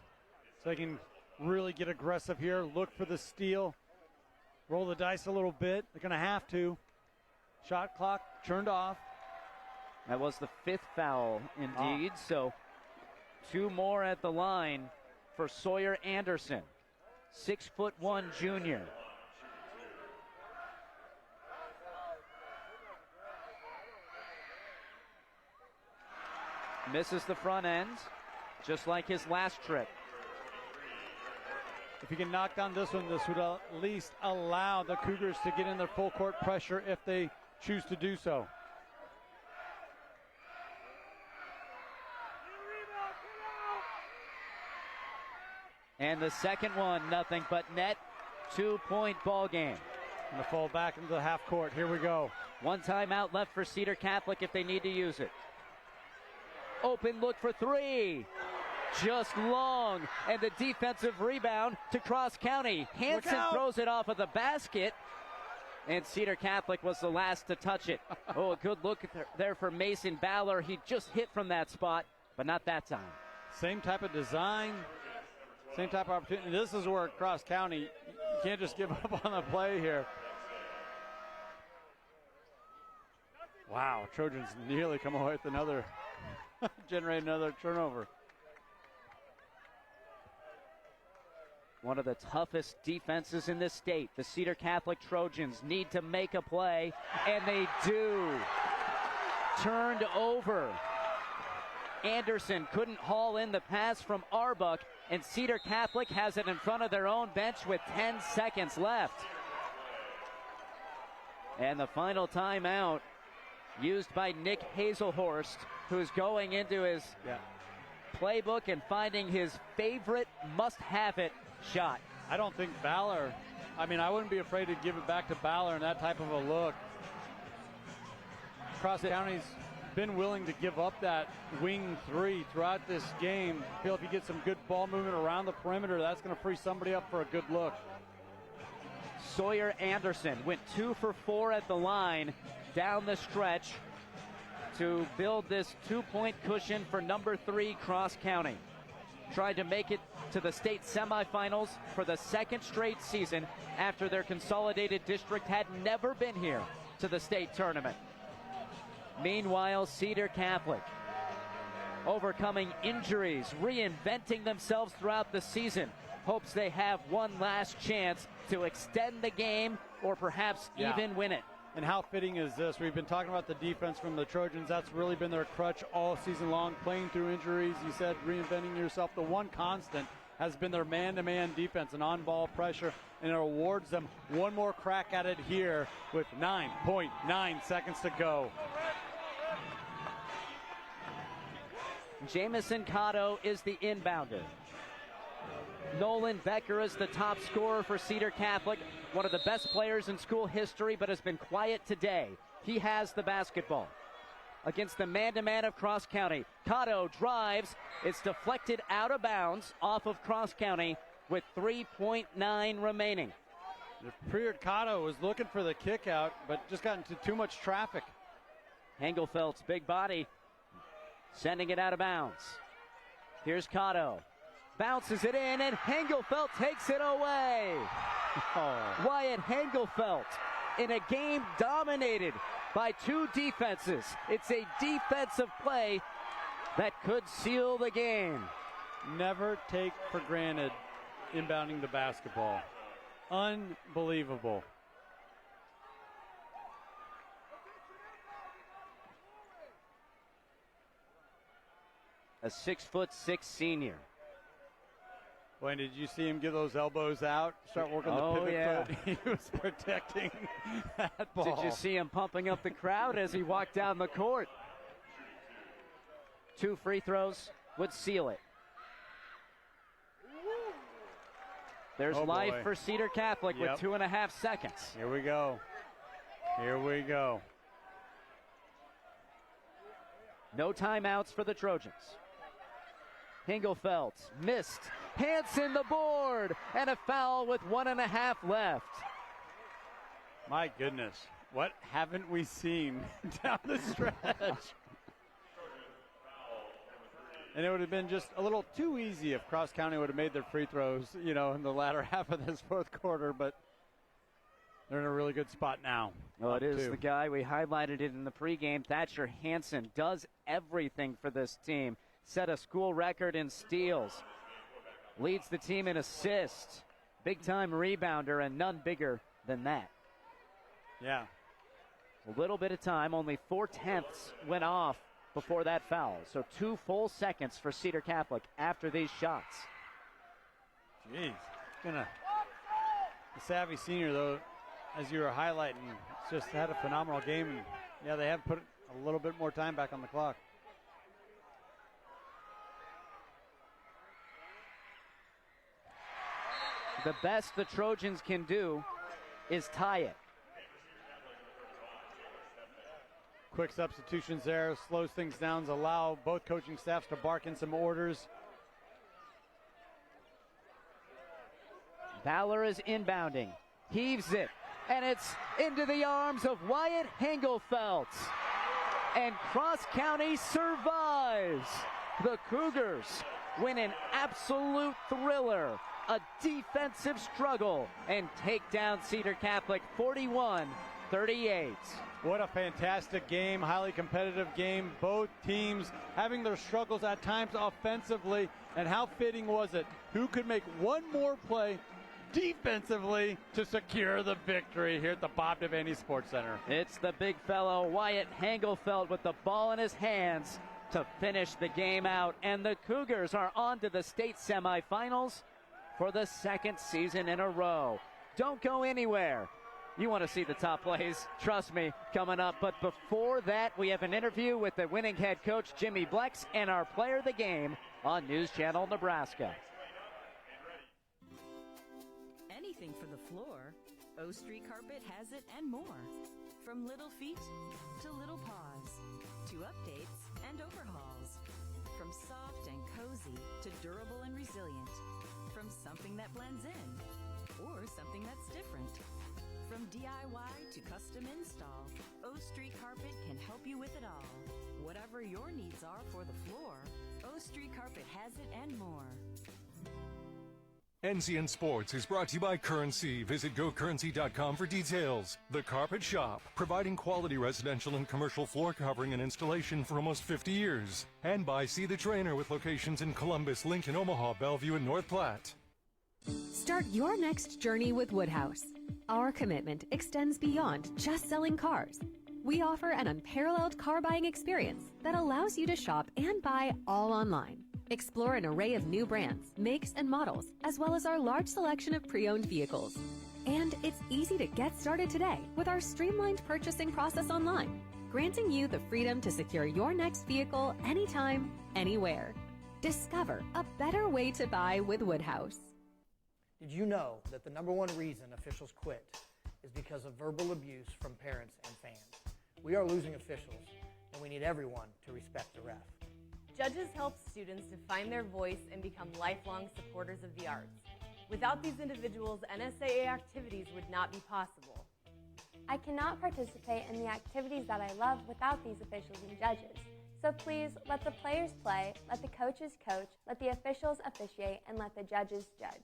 so they can really get aggressive here, look for the steal, roll the dice a little bit. They're going to have to. Shot clock turned off. That was the fifth foul indeed, so two more at the line for Sawyer Anderson, 6'1" junior. Misses the front end, just like his last trip. If he can knock down this one, this would at least allow the Cougars to get in their full court pressure if they choose to do so. And the second one, nothing but net. 2-point ball game. Going to fall back into the half court. Here we go. One timeout left for Cedar Catholic if they need to use it. Open look for three. Just long. And the defensive rebound to Cross County. Hanson throws it off of the basket. And Cedar Catholic was the last to touch it. A good look there for Mason Baller. He just hit from that spot, but not that time. Same type of design. Same type of opportunity. This is where Cross County, you can't just give up on the play here. Wow, Trojans nearly come away with another, generate another turnover. One of the toughest defenses in this state. The Cedar Catholic Trojans need to make a play, and they do. Turned over. Anderson couldn't haul in the pass from Arbuck, and Cedar Catholic has it in front of their own bench with 10 seconds left. And the final timeout used by Nick Hazelhorst, who's going into his playbook and finding his favorite must-have-it shot. I don't think Ballard, I wouldn't be afraid to give it back to Ballard in that type of a look. Cross County's been willing to give up that wing three throughout this game. I feel if you get some good ball movement around the perimeter, that's going to free somebody up for a good look. Sawyer Anderson went 2 for 4 at the line down the stretch to build this 2-point cushion for number 3 Cross County. Tried to make it to the state semifinals for the second straight season after their consolidated district had never been here to the state tournament. Meanwhile, Cedar Catholic overcoming injuries, reinventing themselves throughout the season, hopes they have one last chance to extend the game or perhaps even win it. And how fitting is this? We've been talking about the defense from the Trojans. That's really been their crutch all season long, playing through injuries. You said reinventing yourself. The one constant has been their man-to-man defense and on-ball pressure, and it awards them one more crack at it here with 9.9 seconds to go. Jamison Cotto is the inbounder. Nolan Becker is the top scorer for Cedar Catholic, one of the best players in school history, but has been quiet today. He has the basketball against the man-to-man of Cross County. Cotto drives. It's deflected out of bounds off of Cross County with 3.9 remaining. Prior Cotto was looking for the kick out, but just got into too much traffic. Engelfeld's big body sending it out of bounds. Here's Cotto. Bounces it in, and Hengelfeld takes it away. Wyatt Hengelfeld in a game dominated by 2 defenses. It's a defensive play that could seal the game. Never take for granted inbounding the basketball. Unbelievable. A 6'6" senior. Boy, did you see him get those elbows out? Start working the pivot foot. He was protecting that ball. Did you see him pumping up the crowd as he walked down the court? 2 free throws would seal it. There's life for Cedar Catholic with 2.5 seconds. Here we go. Here we go. No timeouts for the Trojans. Hingelfeld missed. Hansen the board, and a foul with 1.5 left. My goodness, what haven't we seen down the stretch? And it would have been just a little too easy if Cross County would have made their free throws, in the latter half of this fourth quarter, but they're in a really good spot now. Well, it is the guy. We highlighted it in the pregame. Thatcher Hansen does everything for this team. Set a school record in steals. Leads the team in assists. Big-time rebounder, and none bigger than that. Yeah. A little bit of time. Only 4/10 went off before that foul. So 2 full seconds for Cedar Catholic after these shots. Jeez. The savvy senior, though, as you were highlighting, just had a phenomenal game. And, yeah, they have put a little bit more time back on the clock. The best the Trojans can do is tie it. Quick substitutions there, slows things down, allow both coaching staffs to bark in some orders. Valor is inbounding, heaves it, and it's into the arms of Wyatt Hengelfeld. And Cross County survives. The Cougars win an absolute thriller, a defensive struggle, and take down Cedar Catholic 41-39. 38. What a fantastic game, highly competitive game. Both teams having their struggles at times offensively. And how fitting was it? Who could make one more play defensively to secure the victory here at the Bob Devaney Sports Center? It's the big fellow Wyatt Hangelfeld with the ball in his hands to finish the game out. And the Cougars are on to the state semifinals for the second season in a row. Don't go anywhere. You want to see the top plays, trust me, coming up. But before that, we have an interview with the winning head coach, Jimmy Blex, and our player of the game on News Channel Nebraska. Anything for the floor, O Street Carpet has it and more. From little feet to little paws, to updates and overhauls. From soft and cozy to durable and resilient. From something that blends in or something that's different. From DIY to custom install, O Street Carpet can help you with it all. Whatever your needs are for the floor, O Street Carpet has it and more. NCN Sports is brought to you by Currency. Visit GoCurrency.com for details. The Carpet Shop, providing quality residential and commercial floor covering and installation for almost 50 years. And by See the Trainer with locations in Columbus, Lincoln, Omaha, Bellevue, and North Platte. Start your next journey with Woodhouse. Our commitment extends beyond just selling cars. We offer an unparalleled car buying experience that allows you to shop and buy all online. Explore an array of new brands, makes, and models, as well as our large selection of pre-owned vehicles. And it's easy to get started today with our streamlined purchasing process online, granting you the freedom to secure your next vehicle anytime, anywhere. Discover a better way to buy with Woodhouse. Did you know that the #1 reason officials quit is because of verbal abuse from parents and fans? We are losing officials, and we need everyone to respect the ref. Judges help students to find their voice and become lifelong supporters of the arts. Without these individuals, NSAA activities would not be possible. I cannot participate in the activities that I love without these officials and judges. So please, let the players play, let the coaches coach, let the officials officiate, and let the judges judge.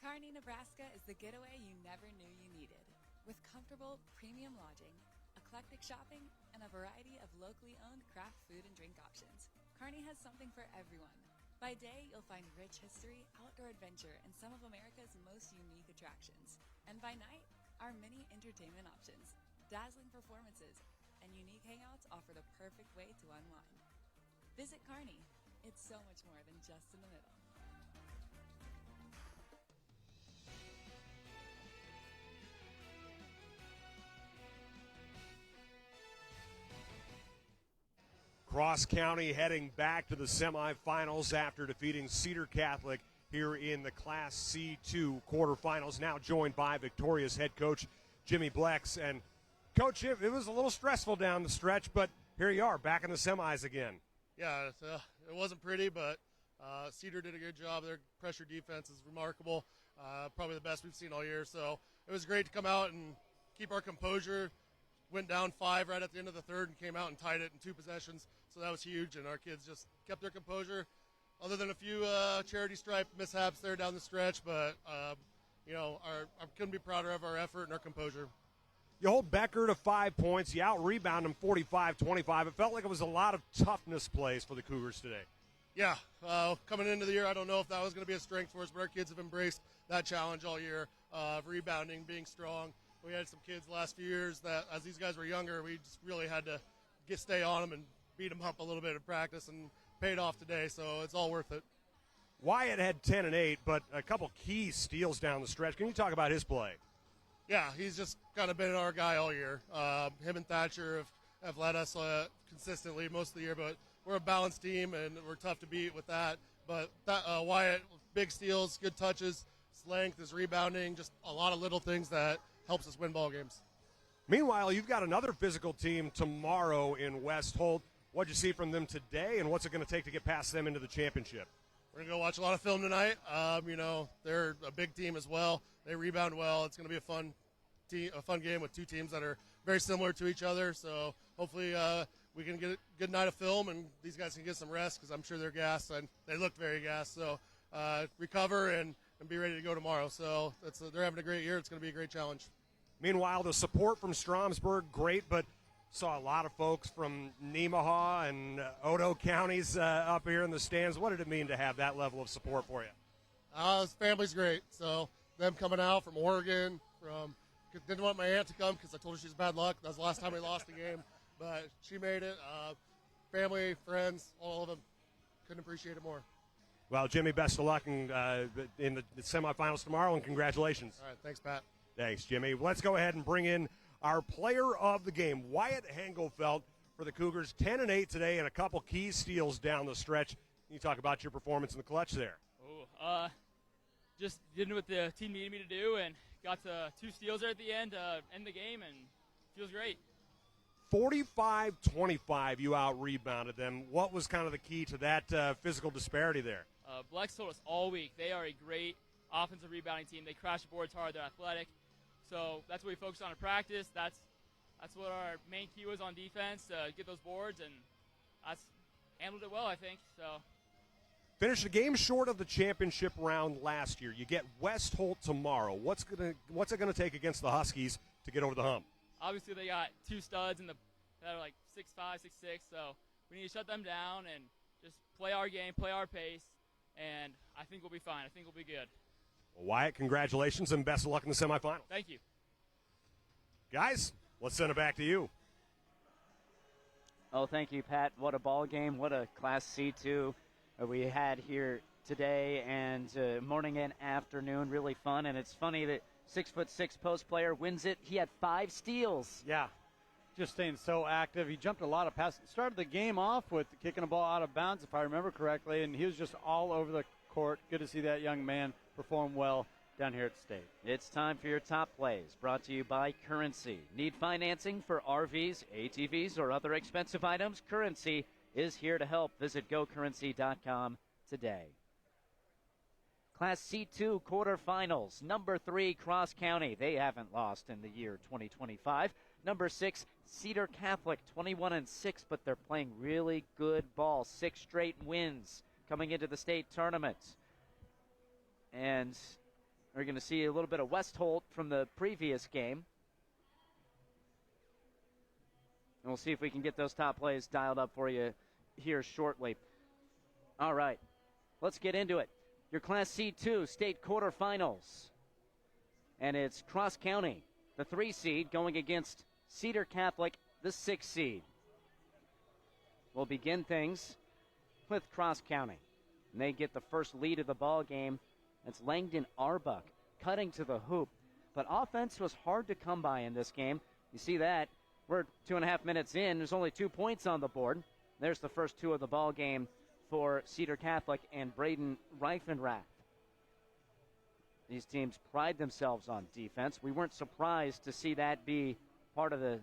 Kearney, Nebraska is the getaway you never knew you needed. With comfortable, premium lodging, eclectic shopping, and a variety of locally owned craft food and drink options, Kearney has something for everyone. By day, you'll find rich history, outdoor adventure, and some of America's most unique attractions. And by night, our many entertainment options, dazzling performances, and unique hangouts offer the perfect way to unwind. Visit Kearney. It's so much more than just in the middle. Cross County heading back to the semifinals after defeating Cedar Catholic here in the Class C2 quarterfinals. Now joined by Victoria's head coach Jimmy Blex. And Coach, it was a little stressful down the stretch, but here you are back in the semis again. Yeah, it wasn't pretty, but Cedar did a good job. Their pressure defense is remarkable, probably the best we've seen all year. So it was great to come out and keep our composure. Went down 5 right at the end of the third and came out and tied it in 2 possessions. So that was huge, and our kids just kept their composure, other than a few charity stripe mishaps there down the stretch. But, I couldn't be prouder of our effort and our composure. You hold Becker to 5 points. You out-rebound him 45-25. It felt like it was a lot of toughness plays for the Cougars today. Yeah, coming into the year, I don't know if that was going to be a strength for us, but our kids have embraced that challenge all year of rebounding, being strong. We had some kids the last few years that, as these guys were younger, we just really had to stay on them and beat them up a little bit in practice, and paid off today, so it's all worth it. Wyatt had 10 and 8, but a couple key steals down the stretch. Can you talk about his play? Yeah, he's just kind of been our guy all year. Him and Thatcher have led us consistently most of the year, but we're a balanced team, and we're tough to beat with that. But Wyatt, big steals, good touches, his length, his rebounding, just a lot of little things that helps us win ball games. Meanwhile, you've got another physical team tomorrow in West Holt. What'd you see from them today, and what's it going to take to get past them into the championship? We're going to go watch a lot of film tonight. They're a big team as well. They rebound well. It's going to be a fun game with 2 teams that are very similar to each other. So hopefully we can get a good night of film, and these guys can get some rest, because I'm sure they're gassed, and they look very gassed. So recover and be ready to go tomorrow. So they're having a great year. It's going to be a great challenge. Meanwhile, the support from Stromsburg, great, but saw a lot of folks from Nemaha and Odo counties up here in the stands. What did it mean to have that level of support for you? His family's great. So them coming out from Oregon, didn't want my aunt to come because I told her she's bad luck. That was the last time we lost the game, but she made it. Family, friends, all of them. Couldn't appreciate it more. Well, Jimmy, best of luck in the semifinals tomorrow, and congratulations. All right, thanks, Pat. Thanks, Jimmy. Let's go ahead and bring in our player of the game, Wyatt Hengelfeld for the Cougars. 10-8 today and a couple key steals down the stretch. Can you talk about your performance in the clutch there? Just did what the team needed me to do and got to 2 steals there at the end to end the game, and feels great. 45-25, you out-rebounded them. What was kind of the key to that physical disparity there? Blex told us all week they are a great offensive rebounding team. They crash the boards hard. They're athletic. So that's what we focused on in practice. That's what our main key was on defense, get those boards, and that's handled it well, I think. So finished the game short of the championship round last year. You get West Holt tomorrow. What's it gonna take against the Huskies to get over the hump? Obviously, they got 2 studs that are like 6'5", 6'6", so we need to shut them down and just play our game, play our pace, and I think we'll be fine. I think we'll be good. Well, Wyatt, congratulations and best of luck in the semifinals. Thank you. Guys, let's send it back to you. Oh, thank you, Pat. What a ball game. What a Class C2 we had here today and morning and afternoon. Really fun, and it's funny that 6'6" post player wins it. He had 5 steals. Yeah, just staying so active. He jumped a lot of passes. Started the game off with kicking a ball out of bounds, if I remember correctly, and he was just all over the court. Good to see that young man perform well down here at State. It's time for your top plays, brought to you by Currency. Need financing for RVs, ATVs, or other expensive items? Currency is here to help. Visit gocurrency.com today. Class C2 quarterfinals. Number 3, Cross County. They haven't lost in the year 2025. Number 6, Cedar Catholic, 21-6, but they're playing really good ball. 6 straight wins coming into the state tournament. And we're going to see a little bit of West Holt from the previous game. And we'll see if we can get those top plays dialed up for you here shortly. All right, let's get into it. Your Class C2 state quarterfinals. And it's Cross County, the 3 seed, going against Cedar Catholic, the 6 seed. We'll begin things with Cross County. And they get the first lead of the ball game. It's Langdon Arbuck cutting to the hoop. But offense was hard to come by in this game. You see that. We're 2.5 minutes in. There's only 2 points on the board. There's the first 2 of the ball game for Cedar Catholic and Braden Reifenrath. These teams pride themselves on defense. We weren't surprised to see that be part of the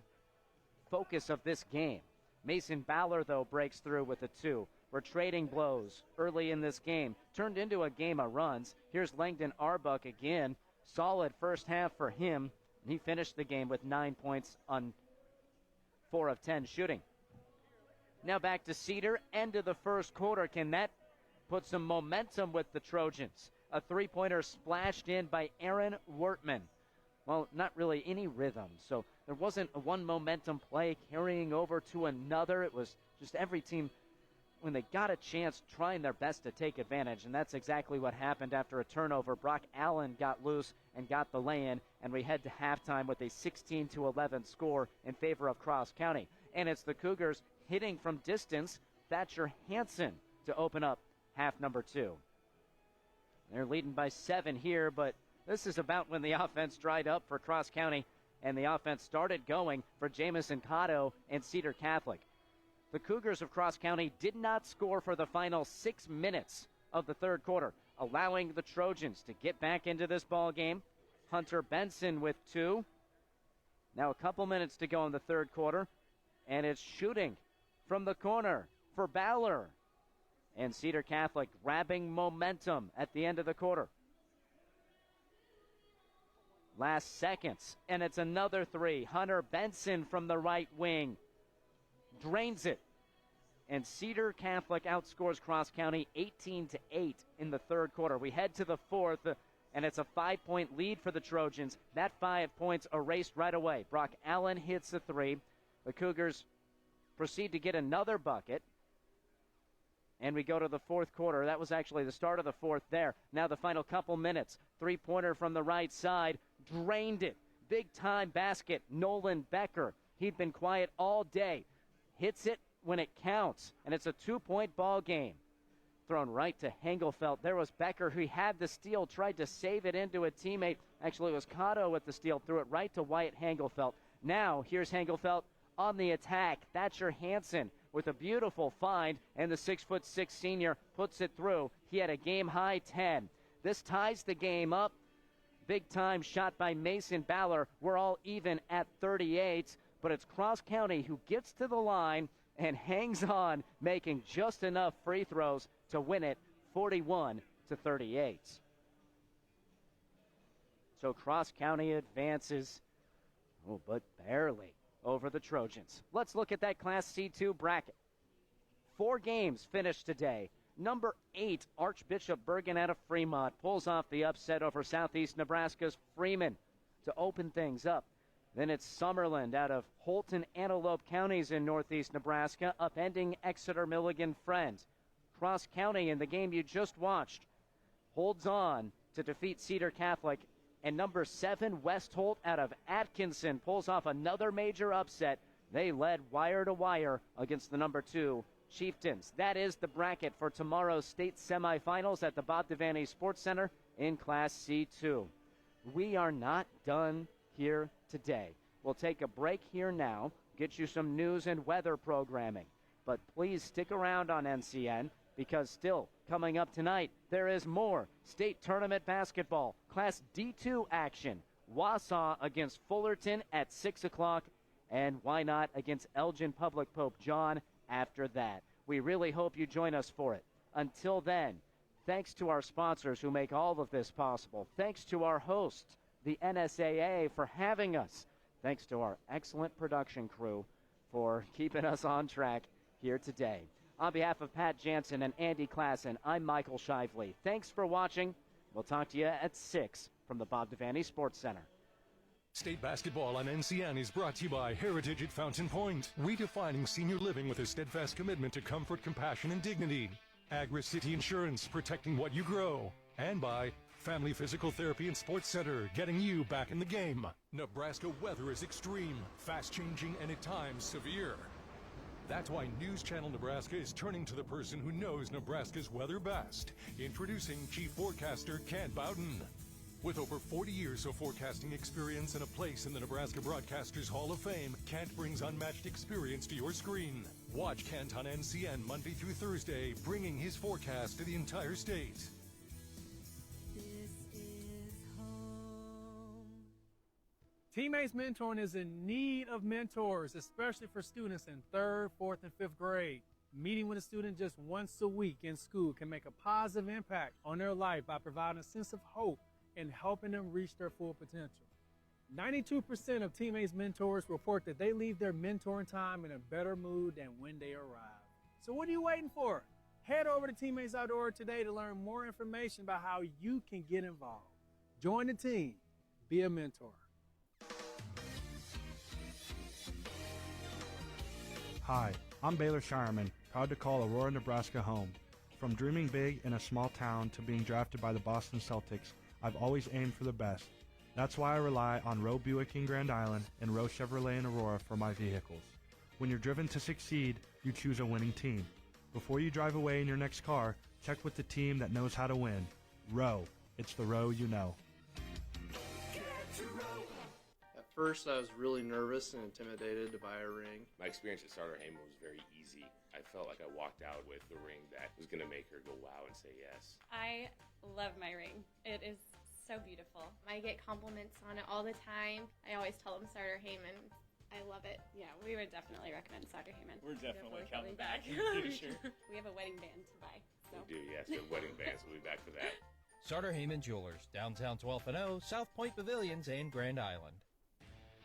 focus of this game. Mason Baller, though, breaks through with a 2. We're trading blows early in this game. Turned into a game of runs. Here's Langdon Arbuck again. Solid first half for him. He finished the game with 9 points on 4 of 10 shooting. Now back to Cedar, end of the first quarter. Can that put some momentum with the Trojans? A 3-pointer splashed in by Aaron Wertman. Well, not really any rhythm, so there wasn't a one momentum play carrying over to another. It was just every team, when they got a chance, trying their best to take advantage, and that's exactly what happened after a turnover. Brock Allen got loose and got the lay-in, and we head to halftime with a 16-11 score in favor of Cross County. And it's the Cougars hitting from distance, Thatcher Hansen, to open up half number 2. They're leading by 7 here, but this is about when the offense dried up for Cross County, and the offense started going for Jamison Cotto and Cedar Catholic. The Cougars of Cross County did not score for the final 6 minutes of the third quarter, allowing the Trojans to get back into this ball game. Hunter Benson with 2. Now a couple minutes to go in the third quarter, and it's shooting from the corner for Baller. And Cedar Catholic grabbing momentum at the end of the quarter. Last seconds, and it's another 3. Hunter Benson from the right wing drains it. And Cedar Catholic outscores Cross County 18-8 in the third quarter. We head to the fourth, and it's a 5-point lead for the Trojans. That 5 points erased right away. Brock Allen hits a three. The Cougars proceed to get another bucket. And we go to the fourth quarter. That was actually the start of the fourth there. Now the final couple minutes. Three-pointer from the right side. Drained it. Big-time basket. Nolan Becker. He'd been quiet all day. Hits it when it counts. And it's a 2-point ball game. Thrown right to Hengelfeld. There was Becker, who had the steal, tried to save it into a teammate. Actually, it was Cotto with the steal. Threw it right to Wyatt Hengelfeld. Now, here's Hengelfeld on the attack. Thatcher Hansen with a beautiful find, and the 6'6" senior puts it through. He had a game-high 10. This ties the game up. Big-time shot by Mason Baller. We're all even at 38, but it's Cross County who gets to the line and hangs on, making just enough free throws to win it 41-38. So Cross County advances, but barely, over the Trojans. Let's look at that Class C2 bracket. 4 games finished today. Number 8, Archbishop Bergen out of Fremont pulls off the upset over Southeast Nebraska's Freeman to open things up. Then it's Summerland out of Holton Antelope counties in northeast Nebraska, upending Exeter Milligan Friends. Cross County, in the game you just watched, holds on to defeat Cedar Catholic. And number 7, West Holt out of Atkinson pulls off another major upset. They led wire to wire against the number 2 Chieftains. That is the bracket for tomorrow's state semifinals at the Bob Devaney Sports Center in Class C2. We are not done here today. We'll take a break here now, get you some news and weather programming. But please stick around on NCN, because still coming up tonight, there is more state tournament basketball, Class D2 action. Wausau against Fullerton at 6 o'clock, and why not against Elgin Public Pope John after that. We really hope you join us for it. Until then, thanks to our sponsors who make all of this possible. Thanks to our host, the NSAA, for having us. Thanks to our excellent production crew for keeping us on track here today. On behalf of Pat Jansen and Andy Klassen, I'm Michael Shively. Thanks for watching. We'll talk to you at 6 from the Bob Devaney Sports Center. State basketball on NCN is brought to you by Heritage at Fountain Point, redefining senior living with a steadfast commitment to comfort, compassion, and dignity. Agri-City Insurance, protecting what you grow. And by Family Physical Therapy and Sports Center, getting you back in the game. Nebraska weather is extreme, fast-changing, and at times severe. That's why News Channel Nebraska is turning to the person who knows Nebraska's weather best. Introducing Chief Forecaster Kent Bowden. With over 40 years of forecasting experience and a place in the Nebraska Broadcasters Hall of Fame, Kent brings unmatched experience to your screen. Watch Kent on NCN Monday through Thursday, bringing his forecast to the entire state. Teammates Mentoring is in need of mentors, especially for students in 3rd, 4th, and 5th grade. Meeting with a student just once a week in school can make a positive impact on their life by providing a sense of hope and helping them reach their full potential. 92% of Teammates Mentors report that they leave their mentoring time in a better mood than when they arrive. So what are you waiting for? Head over to Teammates Outdoor today to learn more information about how you can get involved. Join the team. Be a mentor. Hi, I'm Baylor Shireman, proud to call Aurora, Nebraska home. From dreaming big in a small town to being drafted by the Boston Celtics, I've always aimed for the best. That's why I rely on Roe Buick in Grand Island and Roe Chevrolet in Aurora for my vehicles. When you're driven to succeed, you choose a winning team. Before you drive away in your next car, check with the team that knows how to win. Roe, it's the Roe you know. At first, I was really nervous and intimidated to buy a ring. My experience at Starter Heyman was very easy. I felt like I walked out with the ring that was going to make her go wow and say yes. I love my ring. It is so beautiful. I get compliments on it all the time. I always tell them Starter Heyman. I love it. Yeah, we would definitely recommend Starter Heyman. We're definitely coming back. Sure. We have a wedding band to buy. So. We do, yes. The wedding bands. We'll be back for that. Starter Heyman Jewelers, downtown 12th and O, South Point Pavilions, and Grand Island.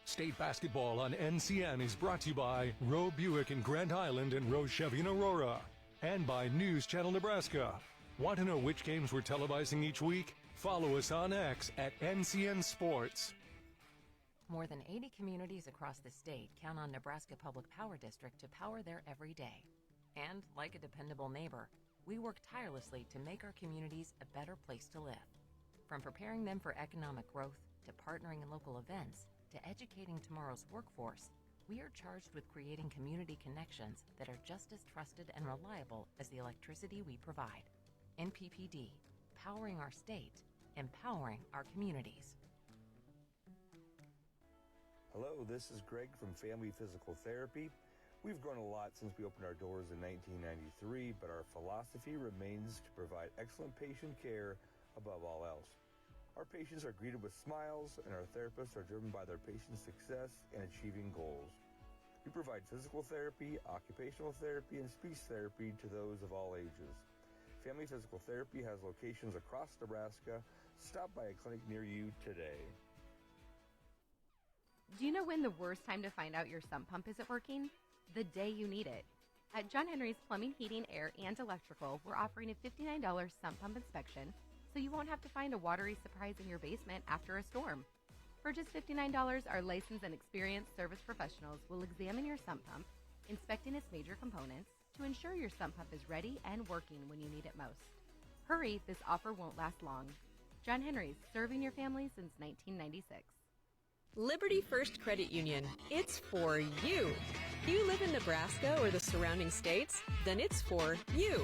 State basketball on NCN is brought to you by Roe Buick in Grand Island and Roe Chevy in Aurora. And by News Channel Nebraska. Want to know which games we're televising each week? Follow us on X at NCN Sports. More than 80 communities across the state count on Nebraska Public Power District to power their every day. And, like a dependable neighbor, we work tirelessly to make our communities a better place to live. From preparing them for economic growth, to partnering in local events, to educating tomorrow's workforce, we are charged with creating community connections that are just as trusted and reliable as the electricity we provide. NPPD, powering our state, empowering our communities. Hello, this is Greg from Family Physical Therapy. We've grown a lot since we opened our doors in 1993, but our philosophy remains to provide excellent patient care above all else. Our patients are greeted with smiles, and our therapists are driven by their patients' success and achieving goals. We provide physical therapy, occupational therapy, and speech therapy to those of all ages. Family Physical Therapy has locations across Nebraska. Stop by a clinic near you today. Do you know when the worst time to find out your sump pump isn't working? The day you need it. At John Henry's Plumbing, Heating, Air, and Electrical, we're offering a $59 sump pump inspection, so you won't have to find a watery surprise in your basement after a storm. For just $59, our licensed and experienced service professionals will examine your sump pump, inspecting its major components, to ensure your sump pump is ready and working when you need it most. Hurry, this offer won't last long. John Henry's, serving your family since 1996. Liberty First Credit Union. It's for you. Do you live in Nebraska or the surrounding states? Then it's for you.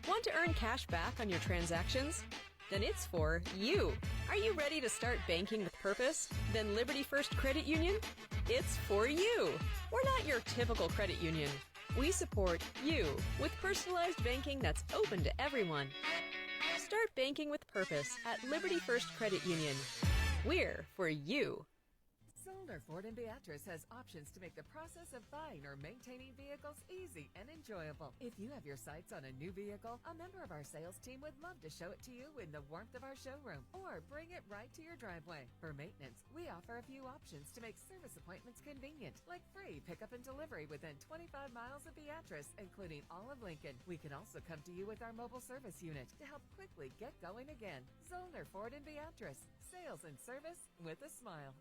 Want to earn cash back on your transactions? Then it's for you. Are you ready to start banking with purpose? Then Liberty First Credit Union? It's for you. We're not your typical credit union. We support you with personalized banking that's open to everyone. Start banking with purpose at Liberty First Credit Union. We're for you. Zollner Ford in Beatrice has options to make the process of buying or maintaining vehicles easy and enjoyable. If you have your sights on a new vehicle, a member of our sales team would love to show it to you in the warmth of our showroom or bring it right to your driveway. For maintenance, we offer a few options to make service appointments convenient, like free pickup and delivery within 25 miles of Beatrice, including all of Lincoln. We can also come to you with our mobile service unit to help quickly get going again. Zollner Ford in Beatrice. Sales and service with a smile.